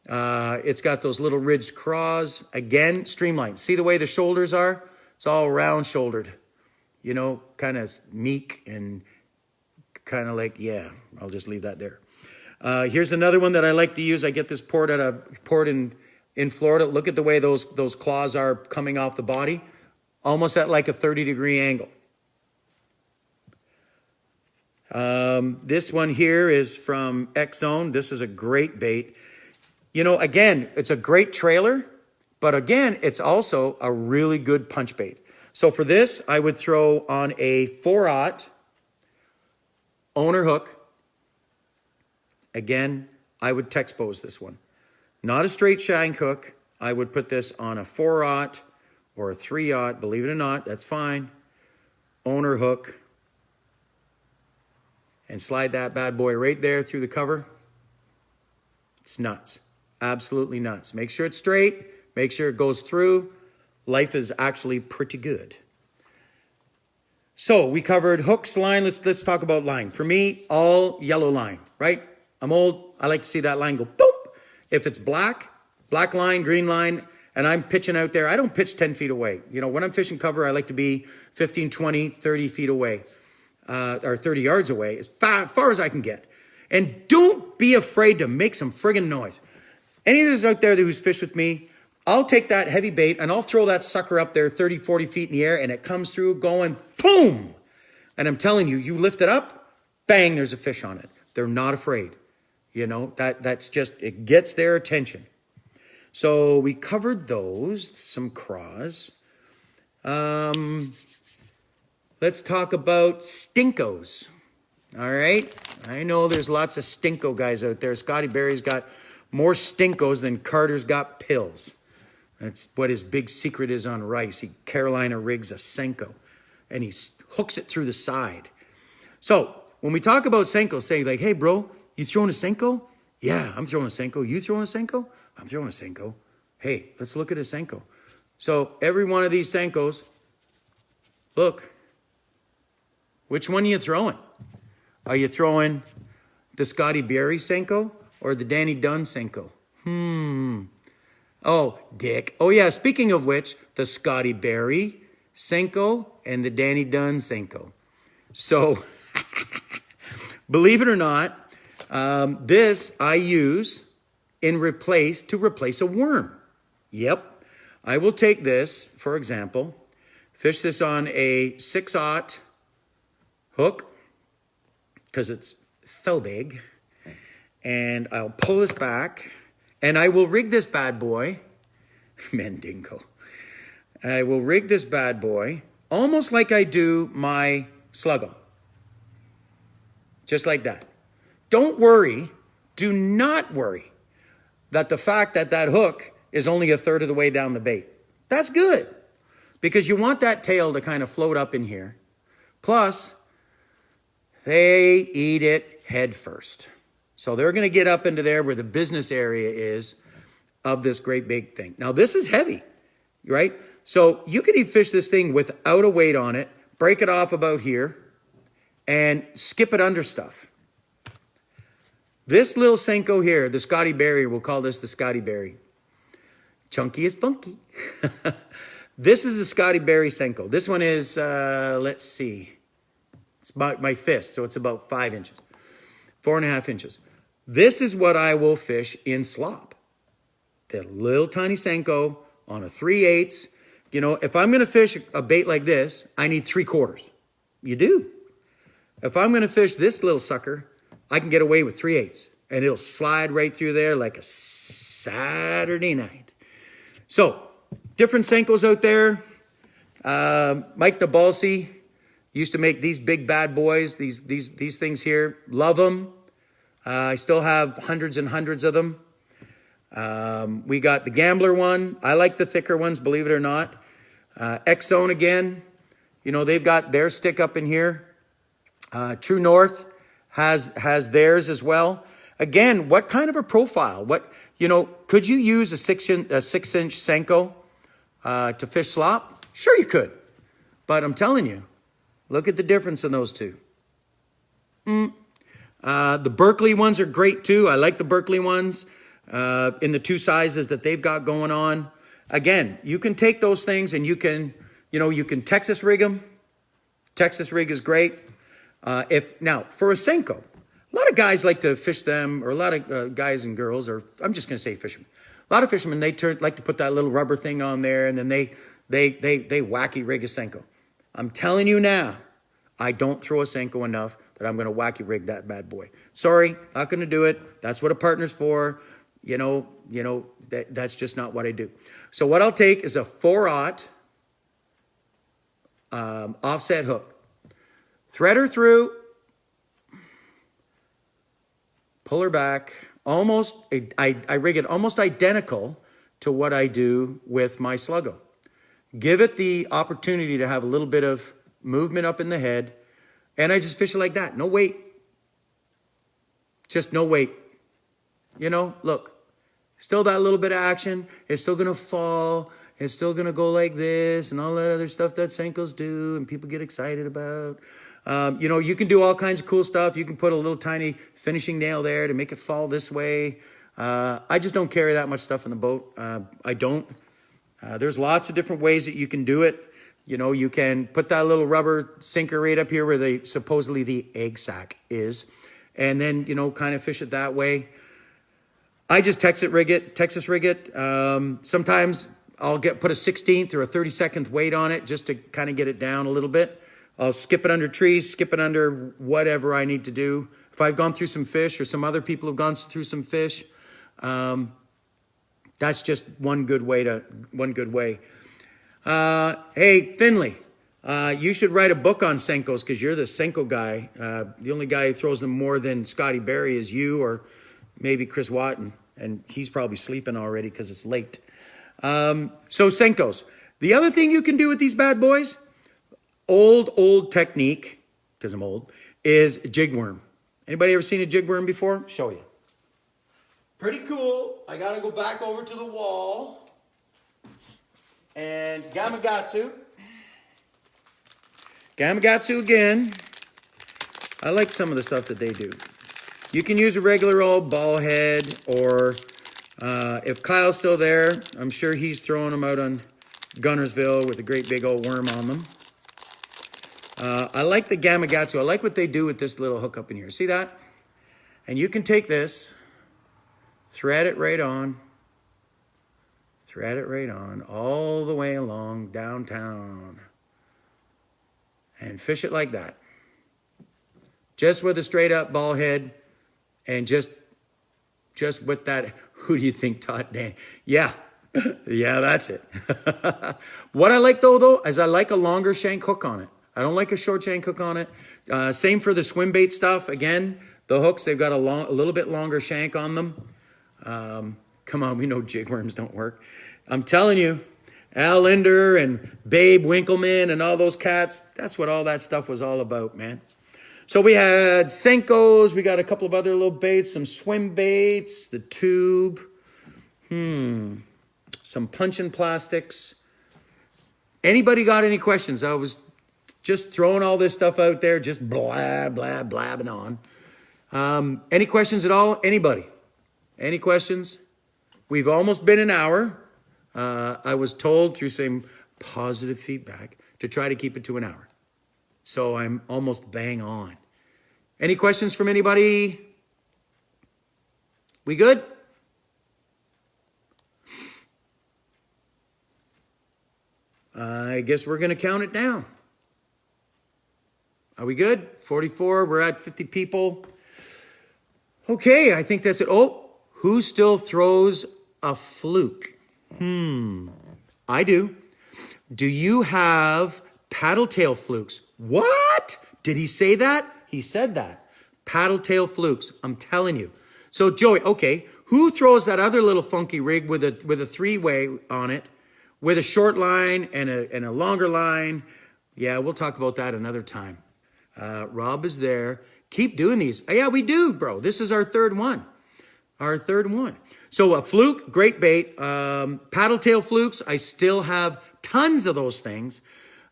It's got those little ridged craws. Again, streamlined. See the way the shoulders are? It's all round shouldered. You know, kind of meek and kind of like, yeah, I'll just leave that there. Here's another one that I like to use. I get this poured in Florida. Look at the way those claws are coming off the body. Almost at like a 30-degree angle. This one here is from X-Zone. This is a great bait. You know, again, it's a great trailer, but again, it's also a really good punch bait. So for this, I would throw on a 4/0 owner hook. Again, I would Texpose this one. Not a straight shank hook. I would put this on a 4/0 or a 3/0. Believe it or not, that's fine. Owner hook. And slide that bad boy right there through the cover. It's nuts. Absolutely nuts. Make sure it's straight. Make sure it goes through. Life is actually pretty good. So we covered hooks, line. Let's talk about line. For me, all yellow line, right? I'm old. I like to see that line go boop. If it's black line, green line, and I'm pitching out there, I don't pitch 10 feet away. You know, when I'm fishing cover, I like to be 15, 20, 30 feet away. Or 30 yards away, as far as I can get. And don't be afraid to make some friggin' noise. Any of those out there who's fished with me, I'll take that heavy bait and I'll throw that sucker up there 30, 40 feet in the air and it comes through going boom. And I'm telling you, you lift it up, bang, there's a fish on it. They're not afraid. You know, that's just, it gets their attention. So we covered those, some craws. Let's talk about stinkos. All right. I know there's lots of stinko guys out there. Scotty Berry's got more stinkos than Carter's got pills. That's what his big secret is on rice. He Carolina rigs a Senko and he hooks it through the side. So when we talk about Senko, say like, hey bro, you throwing a Senko? Yeah, I'm throwing a Senko. You throwing a Senko? I'm throwing a Senko. Hey, let's look at a Senko. So every one of these Senkos, look, which one are you throwing? Are you throwing the Scotty Berry Senko or the Danny Dunn Senko? Oh, Dick. Oh, yeah, speaking of which, the Scotty Berry Senko and the Danny Dunn Senko. So, believe it or not, this I use to replace a worm. Yep. I will take this, for example, fish this on a 6/0 hook, because it's so big, and I'll pull this back, and I will rig this bad boy, Mendingo. I will rig this bad boy almost like I do my Sluggo. Just like that. Don't worry, do not worry that the fact that that hook is only a third of the way down the bait. That's good, because you want that tail to kind of float up in here. Plus, they eat it head first. So they're going to get up into there where the business area is of this great big thing. Now, this is heavy, right? So you can even fish this thing without a weight on it, break it off about here, and skip it under stuff. This little Senko here, the Scotty Berry, we'll call this the Scotty Berry. Chunky is funky. This is the Scotty Berry Senko. This one is, let's see, it's about my fist, so it's about 5 inches, 4.5 inches. This is what I will fish in slop. That little tiny Senko on a 3/8. You know, if I'm going to fish a bait like this, I need 3/4. You do. If I'm going to fish this little sucker, I can get away with 3/8, and it'll slide right through there like a Saturday night. So, different Senkos out there. Mike DeBalsi used to make these big bad boys, these things here. Love them. I still have hundreds and hundreds of them. We got the Gambler one. I like the thicker ones, believe it or not. X-Zone again. You know, they've got their stick up in here. True North has theirs as well. Again, what kind of a profile? Could you use a 6-inch Senko to fish slop? Sure you could. But I'm telling you, look at the difference in those two. The Berkeley ones are great too. I like the Berkeley ones in the 2 sizes that they've got going on. Again, you can take those things and you can Texas rig them. Texas rig is great. Now, for a Senko, a lot of guys like to fish them, or a lot of guys and girls, or I'm just going to say fishermen. A lot of fishermen, they like to put that little rubber thing on there, and then they wacky rig a Senko. I'm telling you now, I don't throw a Senko enough that I'm going to wacky rig that bad boy. Sorry, not going to do it. That's what a partner's for. That's just not what I do. So what I'll take is a 4/0 offset hook. Thread her through, pull her back. I rig it almost identical to what I do with my Sluggo. Give it the opportunity to have a little bit of movement up in the head, and I just fish it like that. No weight. Just no weight. Look, still that little bit of action. It's still going to fall. It's still going to go like this and all that other stuff that Senkos do and people get excited about. You can do all kinds of cool stuff. You can put a little tiny finishing nail there to make it fall this way. I just don't carry that much stuff in the boat. I don't. There's lots of different ways that you can do it. You can put that little rubber sinker right up here where supposedly the egg sac is, and then, kind of fish it that way. I just Texas rig it. Sometimes I'll put a 16th or a 32nd weight on it just to kind of get it down a little bit. I'll skip it under trees, skip it under whatever I need to do. If I've gone through some fish or some other people have gone through some fish, that's just one good way. Hey, Finley, you should write a book on Senkos because you're the Senko guy. The only guy who throws them more than Scotty Berry is you, or maybe Chris Watton, and he's probably sleeping already because it's late. So Senkos. The other thing you can do with these bad boys, old technique, because I'm old, is jig worm. Anybody ever seen a jig worm before? Show you. Pretty cool. I got to go back over to the wall. And Gamakatsu. Gamakatsu again. I like some of the stuff that they do. You can use a regular old ball head, or if Kyle's still there, I'm sure he's throwing them out on Gunnersville with a great big old worm on them. I like the Gamakatsu. I like what they do with this little hook up in here. See that? And you can take this, thread it right on, all the way along downtown, and fish it like that. Just with a straight up ball head, and just with that, who do you think taught Dan? Yeah, yeah, that's it. What I like though, is I like a longer shank hook on it. I don't like a short shank hook on it. Same for the swim bait stuff. Again, the hooks, they've got a little bit longer shank on them. Come on, we know jig worms don't work. I'm telling you, Al Linder and Babe Winkleman and all those cats, that's what all that stuff was all about, man. So we had Senkos, we got a couple of other little baits, some swim baits, the tube, some punching plastics. Anybody got any questions? I was just throwing all this stuff out there, just blabbing on. Any questions at all? Anybody? Any questions? We've almost been an hour. I was told through some positive feedback to try to keep it to an hour. So I'm almost bang on. Any questions from anybody? We good? I guess we're going to count it down. Are we good? 44, we're at 50 people. Okay, I think that's it. Oh, who still throws a fluke? I do. Do you have paddle tail flukes? What? Did he say that? He said that. Paddle tail flukes. I'm telling you. So Joey, okay, who throws that other little funky rig with a three-way on it, with a short line and a longer line? Yeah, we'll talk about that another time. Rob is there. Keep doing these. Yeah, we do, bro. This is our third one. So a fluke, great bait. Paddle tail flukes, I still have tons of those things.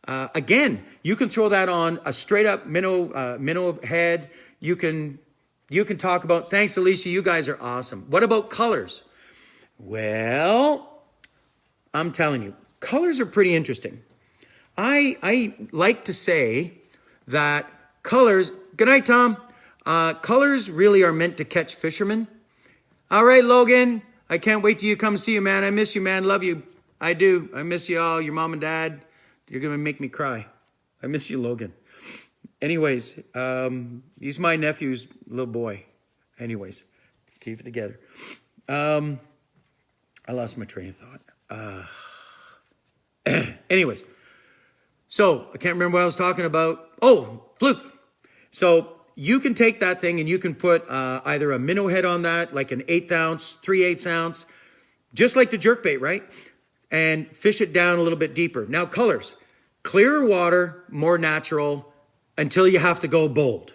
Again, you can throw that on a straight up minnow head. You can talk about, thanks Alicia, you guys are awesome. What about colors? Well, I'm telling you, colors are pretty interesting. I like to say that colors, good night, Tom. Colors really are meant to catch fishermen. All right, Logan, I can't wait till you come see you, man. I miss you, man. Love you. I do. I miss you all, your mom and dad. You're going to make me cry. I miss you, Logan. Anyways, he's my nephew's little boy. Anyways, keep it together. I lost my train of thought. Anyways, so I can't remember what I was talking about. Oh, fluke. So you can take that thing and you can put either a minnow head on that, like an 1/8 ounce, 3/8 ounce, just like the jerkbait, right? And fish it down a little bit deeper. Now colors, clearer water, more natural, until you have to go bold,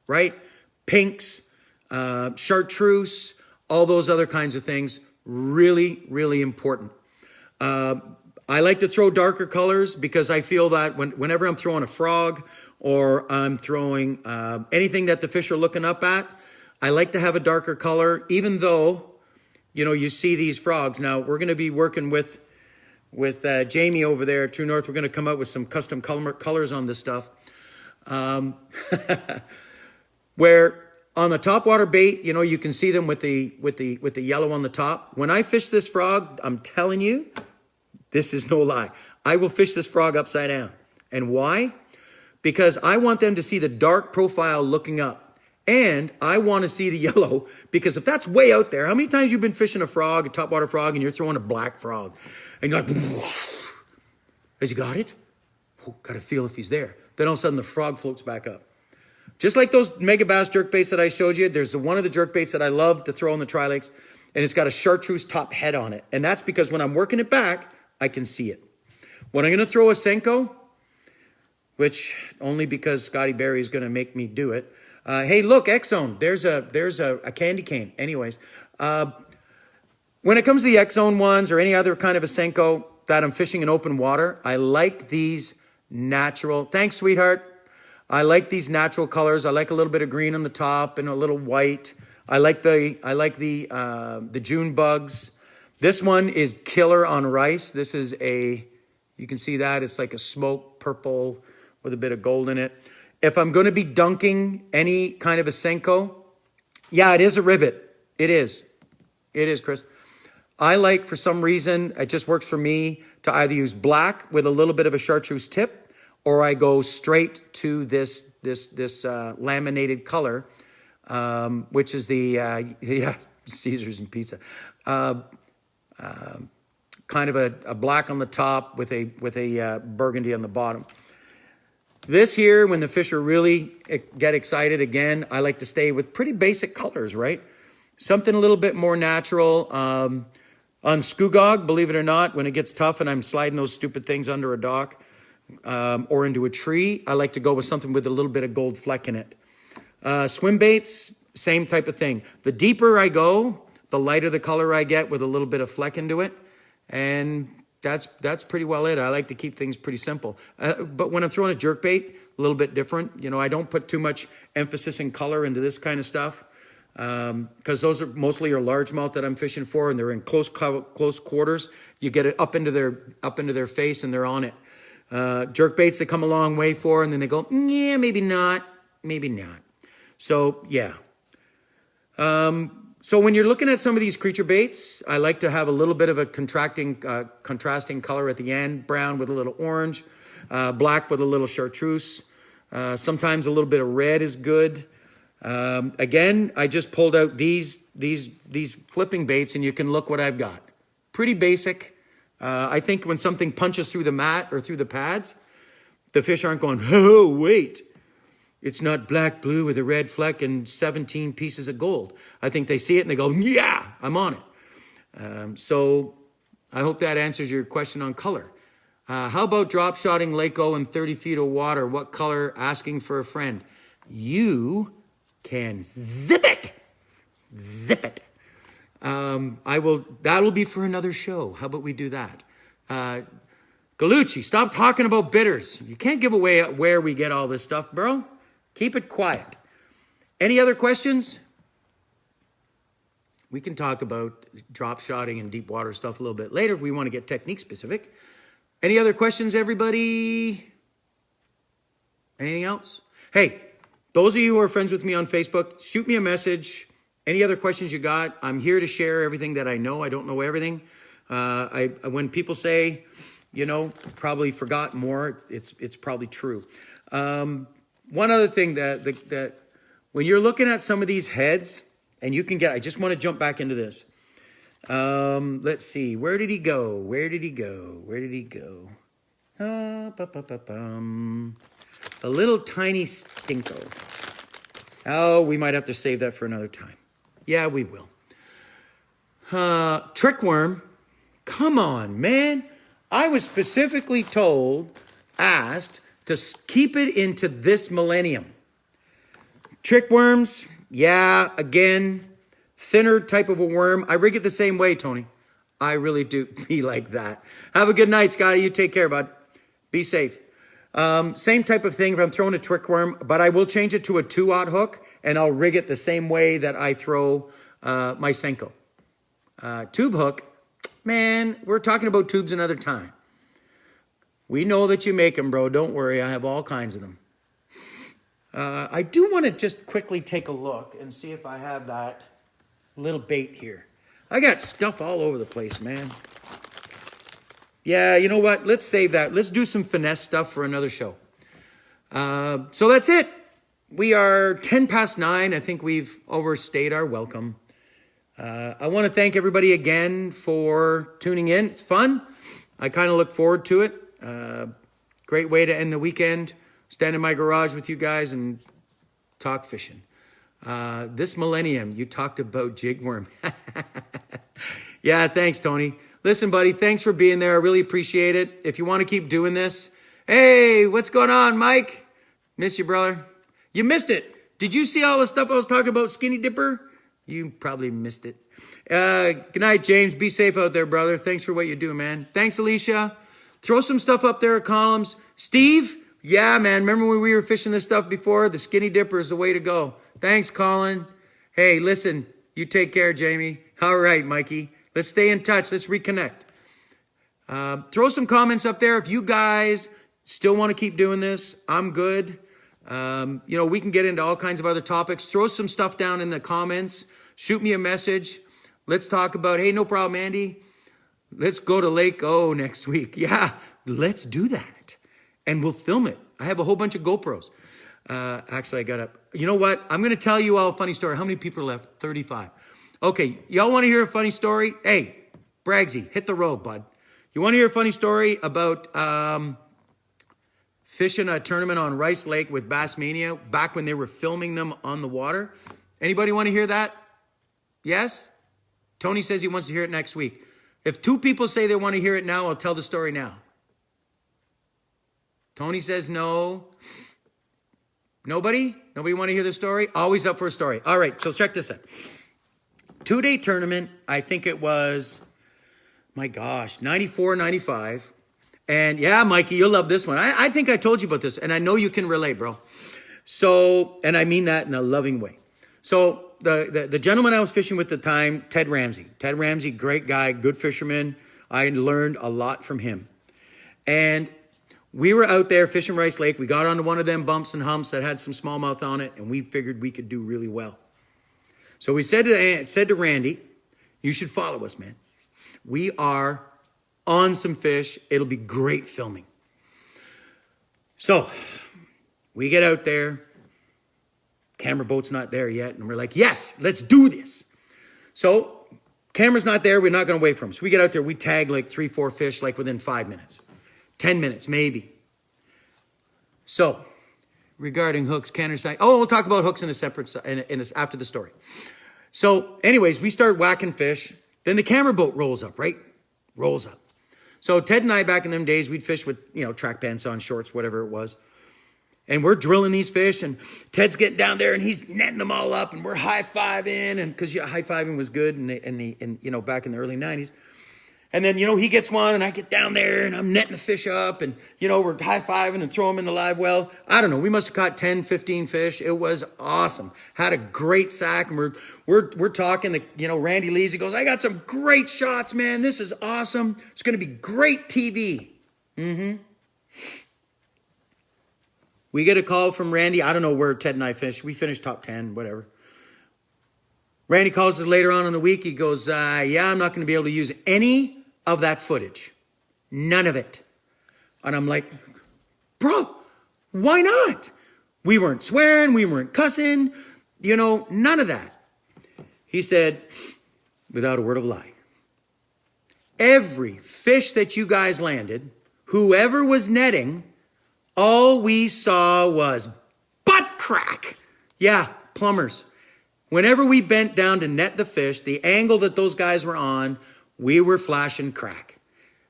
right? Pinks, chartreuse, all those other kinds of things, really, really important. I like to throw darker colors because I feel that whenever I'm throwing a frog or I'm throwing anything that the fish are looking up at, I like to have a darker color, even though, you know, you see these frogs. Now, we're going to be working with Jamie over there at True North. We're going to come out with some custom colors on this stuff. Where on the topwater bait, you know, you can see them with the yellow on the top. When I fish this frog, I'm telling you, this is no lie. I will fish this frog upside down. And why? Because I want them to see the dark profile looking up. And I want to see the yellow, because if that's way out there, how many times you've been fishing a frog, a topwater frog, and you're throwing a black frog? And you're like, has he got it? Oh, got to feel if he's there. Then all of a sudden the frog floats back up. Just like those mega bass jerkbaits that I showed you, there's one of the jerkbaits that I love to throw in the tri-lakes, and it's got a chartreuse top head on it. And that's because when I'm working it back, I can see it. When I'm going to throw a Senko, which only because Scotty Barry is going to make me do it, Hey, look, X-Zone. There's a candy cane. Anyways, when it comes to the X-Zone ones or any other kind of a Senko that I'm fishing in open water, I like these natural. Thanks, sweetheart. I like these natural colors. I like a little bit of green on the top and a little white. I like the June bugs. This one is killer on rice. This is you can see that it's like a smoke purple with a bit of gold in it. If I'm going to be dunking any kind of a Senko, yeah, it is a ribbit. It is. It is, Chris. I like, for some reason, it just works for me to either use black with a little bit of a chartreuse tip, or I go straight to this laminated color, which is the Caesars and pizza, kind of a black on the top with a burgundy on the bottom. This here, when the fish are really get excited again, I like to stay with pretty basic colors, right? Something a little bit more natural. On Skugog, believe it or not, when it gets tough and I'm sliding those stupid things under a dock or into a tree, I like to go with something with a little bit of gold fleck in it. Swim baits, same type of thing. The deeper I go, the lighter the color I get with a little bit of fleck into it. And that's pretty well it. I like to keep things pretty simple. But when I'm throwing a jerkbait, a little bit different. You know, I don't put too much emphasis in color into this kind of stuff. Because those are mostly your largemouth that I'm fishing for, and they're in close quarters. You get it up into their face, and they're on it. Jerkbaits they come a long way for, and then they go, yeah, maybe not. So yeah. So when you're looking at some of these creature baits, I like to have a little bit of a contrasting color at the end, brown with a little orange, black with a little chartreuse. Sometimes a little bit of red is good. Again, I just pulled out these flipping baits, and you can look what I've got. Pretty basic. I think when something punches through the mat or through the pads, the fish aren't going, oh, wait. It's not black, blue with a red fleck and 17 pieces of gold. I think they see it and they go, yeah, I'm on it. So I hope that answers your question on color. How about drop shotting Lake-O in 30 feet of water? What color? Asking for a friend. You can zip it. That'll be for another show. How about we do that? Galucci, stop talking about bitters. You can't give away where we get all this stuff, bro. Keep it quiet. Any other questions? We can talk about drop shotting and deep water stuff a little bit later if we want to get technique specific. Any other questions, everybody? Anything else? Hey, those of you who are friends with me on Facebook, shoot me a message. Any other questions you got? I'm here to share everything that I know. I don't know everything. When people say, probably forgot more, it's probably true. One other thing that when you're looking at some of these heads, and you can get, I just want to jump back into this. Let's see. Where did he go? The little tiny stinko. Oh, we might have to save that for another time. Yeah, we will. Trickworm. Come on, man. I was specifically asked to keep it into this millennium. Trickworms, yeah, again, thinner type of a worm. I rig it the same way, Tony. I really do be like that. Have a good night, Scotty. You take care, bud. Be safe. Same type of thing if I'm throwing a trickworm, but I will change it to a 2-aught hook, and I'll rig it the same way that I throw my Senko. Tube hook, man, we're talking about tubes another time. We know that you make them, bro. Don't worry. I have all kinds of them. I do want to just quickly take a look and see if I have that little bait here. I got stuff all over the place, man. Yeah, you know what? Let's save that. Let's do some finesse stuff for another show. So that's it. We are 10 past 9. I think we've overstayed our welcome. I want to thank everybody again for tuning in. It's fun. I kind of look forward to it. Great way to end the weekend. Stand in my garage with you guys and talk fishing. This millennium, you talked about jigworm. Yeah, thanks, Tony. Listen, buddy, thanks for being there. I really appreciate it. If you want to keep doing this, hey, what's going on, Mike? Miss you, brother. You missed it. Did you see all the stuff I was talking about, Skinny Dipper? You probably missed it. Good night, James. Be safe out there, brother. Thanks for what you do, man. Thanks, Alicia. Throw some stuff up there, columns. Steve? Yeah, man. Remember when we were fishing this stuff before? The Skinny Dipper is the way to go. Thanks, Colin. Hey, listen. You take care, Jamie. All right, Mikey. Let's stay in touch. Let's reconnect. Throw some comments up there. If you guys still want to keep doing this, I'm good. We can get into all kinds of other topics. Throw some stuff down in the comments. Shoot me a message. Let's talk about, hey, no problem, Andy. Let's go to Lake O next week. Yeah, let's do that. And we'll film it. I have a whole bunch of GoPros. Actually, I got up. You know what? I'm going to tell you all a funny story. How many people are left? 35. Okay, y'all want to hear a funny story? Hey, Bragsy, hit the road, bud. You want to hear a funny story about fishing a tournament on Rice Lake with Bassmania back when they were filming them on the water? Anybody want to hear that? Yes? Tony says he wants to hear it next week. If 2 people say they want to hear it now, I'll tell the story now. Tony says no. Nobody? Nobody want to hear the story? Always up for a story. All right, so check this out. 2-day tournament, I think it was, my gosh, 94, 95. And yeah, Mikey, you'll love this one. I think I told you about this, and I know you can relate, bro. So, and I mean that in a loving way. So the gentleman I was fishing with at the time, Ted Ramsey. Ted Ramsey, great guy, good fisherman. I learned a lot from him. And we were out there fishing Rice Lake. We got onto one of them bumps and humps that had some smallmouth on it, and we figured we could do really well. So we said to Randy, you should follow us, man. We are on some fish. It'll be great filming. So we get out there. Camera boat's not there yet. And we're like, yes, let's do this. So camera's not there. We're not going to wait for him. So we get out there. We tag like 3, 4 fish like within 5 minutes. 10 minutes, maybe. So regarding hooks, Kenner's saying, we'll talk about hooks in a separate, after the story. So anyways, we start whacking fish. Then the camera boat rolls up, right? Rolls up. So Ted and I, back in them days, we'd fish with, track pants on, shorts, whatever it was. And we're drilling these fish, and Ted's getting down there, and he's netting them all up, and we're high-fiving, and because high-fiving was good back in the early 90s. And then, he gets one, and I get down there, and I'm netting the fish up, and, we're high-fiving and throw them in the live well. I don't know. We must have caught 10, 15 fish. It was awesome. Had a great sack, and we're talking to, Randy leaves. He goes, I got some great shots, man. This is awesome. It's going to be great TV. We get a call from Randy. I don't know where Ted and I finished. We finished top 10, whatever. Randy calls us later on in the week. He goes, I'm not going to be able to use any of that footage. None of it. And I'm like, bro, why not? We weren't swearing. We weren't cussing. None of that. He said, without a word of lie, every fish that you guys landed, whoever was netting, all we saw was butt crack. Yeah, plumbers. Whenever we bent down to net the fish, the angle that those guys were on, we were flashing crack.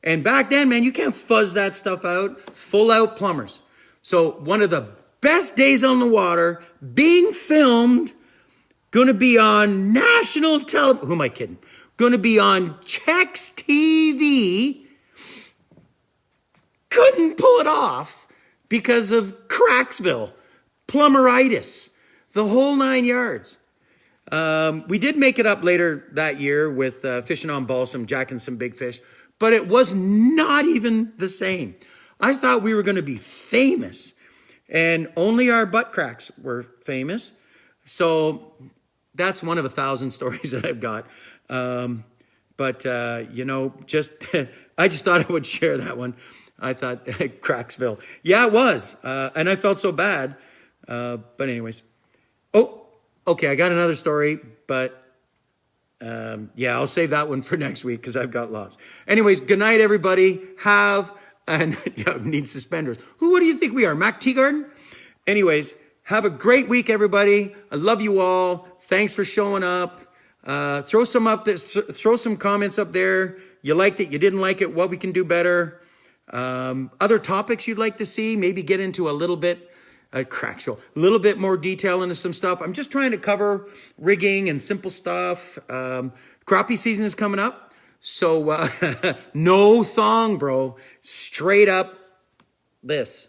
And back then, man, you can't fuzz that stuff out. Full out plumbers. So one of the best days on the water, being filmed, going to be on national television. Who am I kidding? Going to be on Chex TV. Couldn't pull it off because of Cracksville, plumberitis, the whole 9 yards. We did make it up later that year with fishing on balsam, jacking some big fish, but it was not even the same. I thought we were going to be famous, and only our butt cracks were famous. So that's one of 1,000 stories that I've got. I just thought I would share that one. I thought Cracksville. Yeah, it was. And I felt so bad. But anyways. Oh, okay. I got another story, but I'll save that one for next week because I've got lots. Anyways, good night, everybody. Need suspenders. What do you think we are, Mac Teagarden? Anyways, have a great week, everybody. I love you all. Thanks for showing up. Throw some comments up there. You liked it, you didn't like it, what we can do better. Other topics you'd like to see, maybe get into a little bit A crack show. A little bit more detail into some stuff. I'm just trying to cover rigging and simple stuff. Crappie season is coming up. So no thong, bro. Straight up this.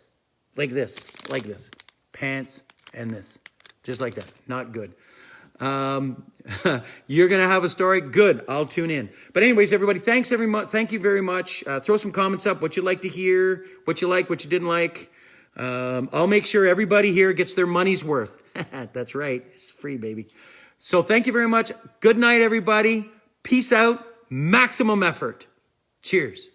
Like this. Like this. Pants and this. Just like that. Not good. You're going to have a story? Good. I'll tune in. But anyways, everybody, thank you very much. Throw some comments up, what you'd like to hear, what you like, what you didn't like. I'll make sure everybody here gets their money's worth. That's right. It's free, baby. So thank you very much. Good night, everybody. Peace out. Maximum effort. Cheers.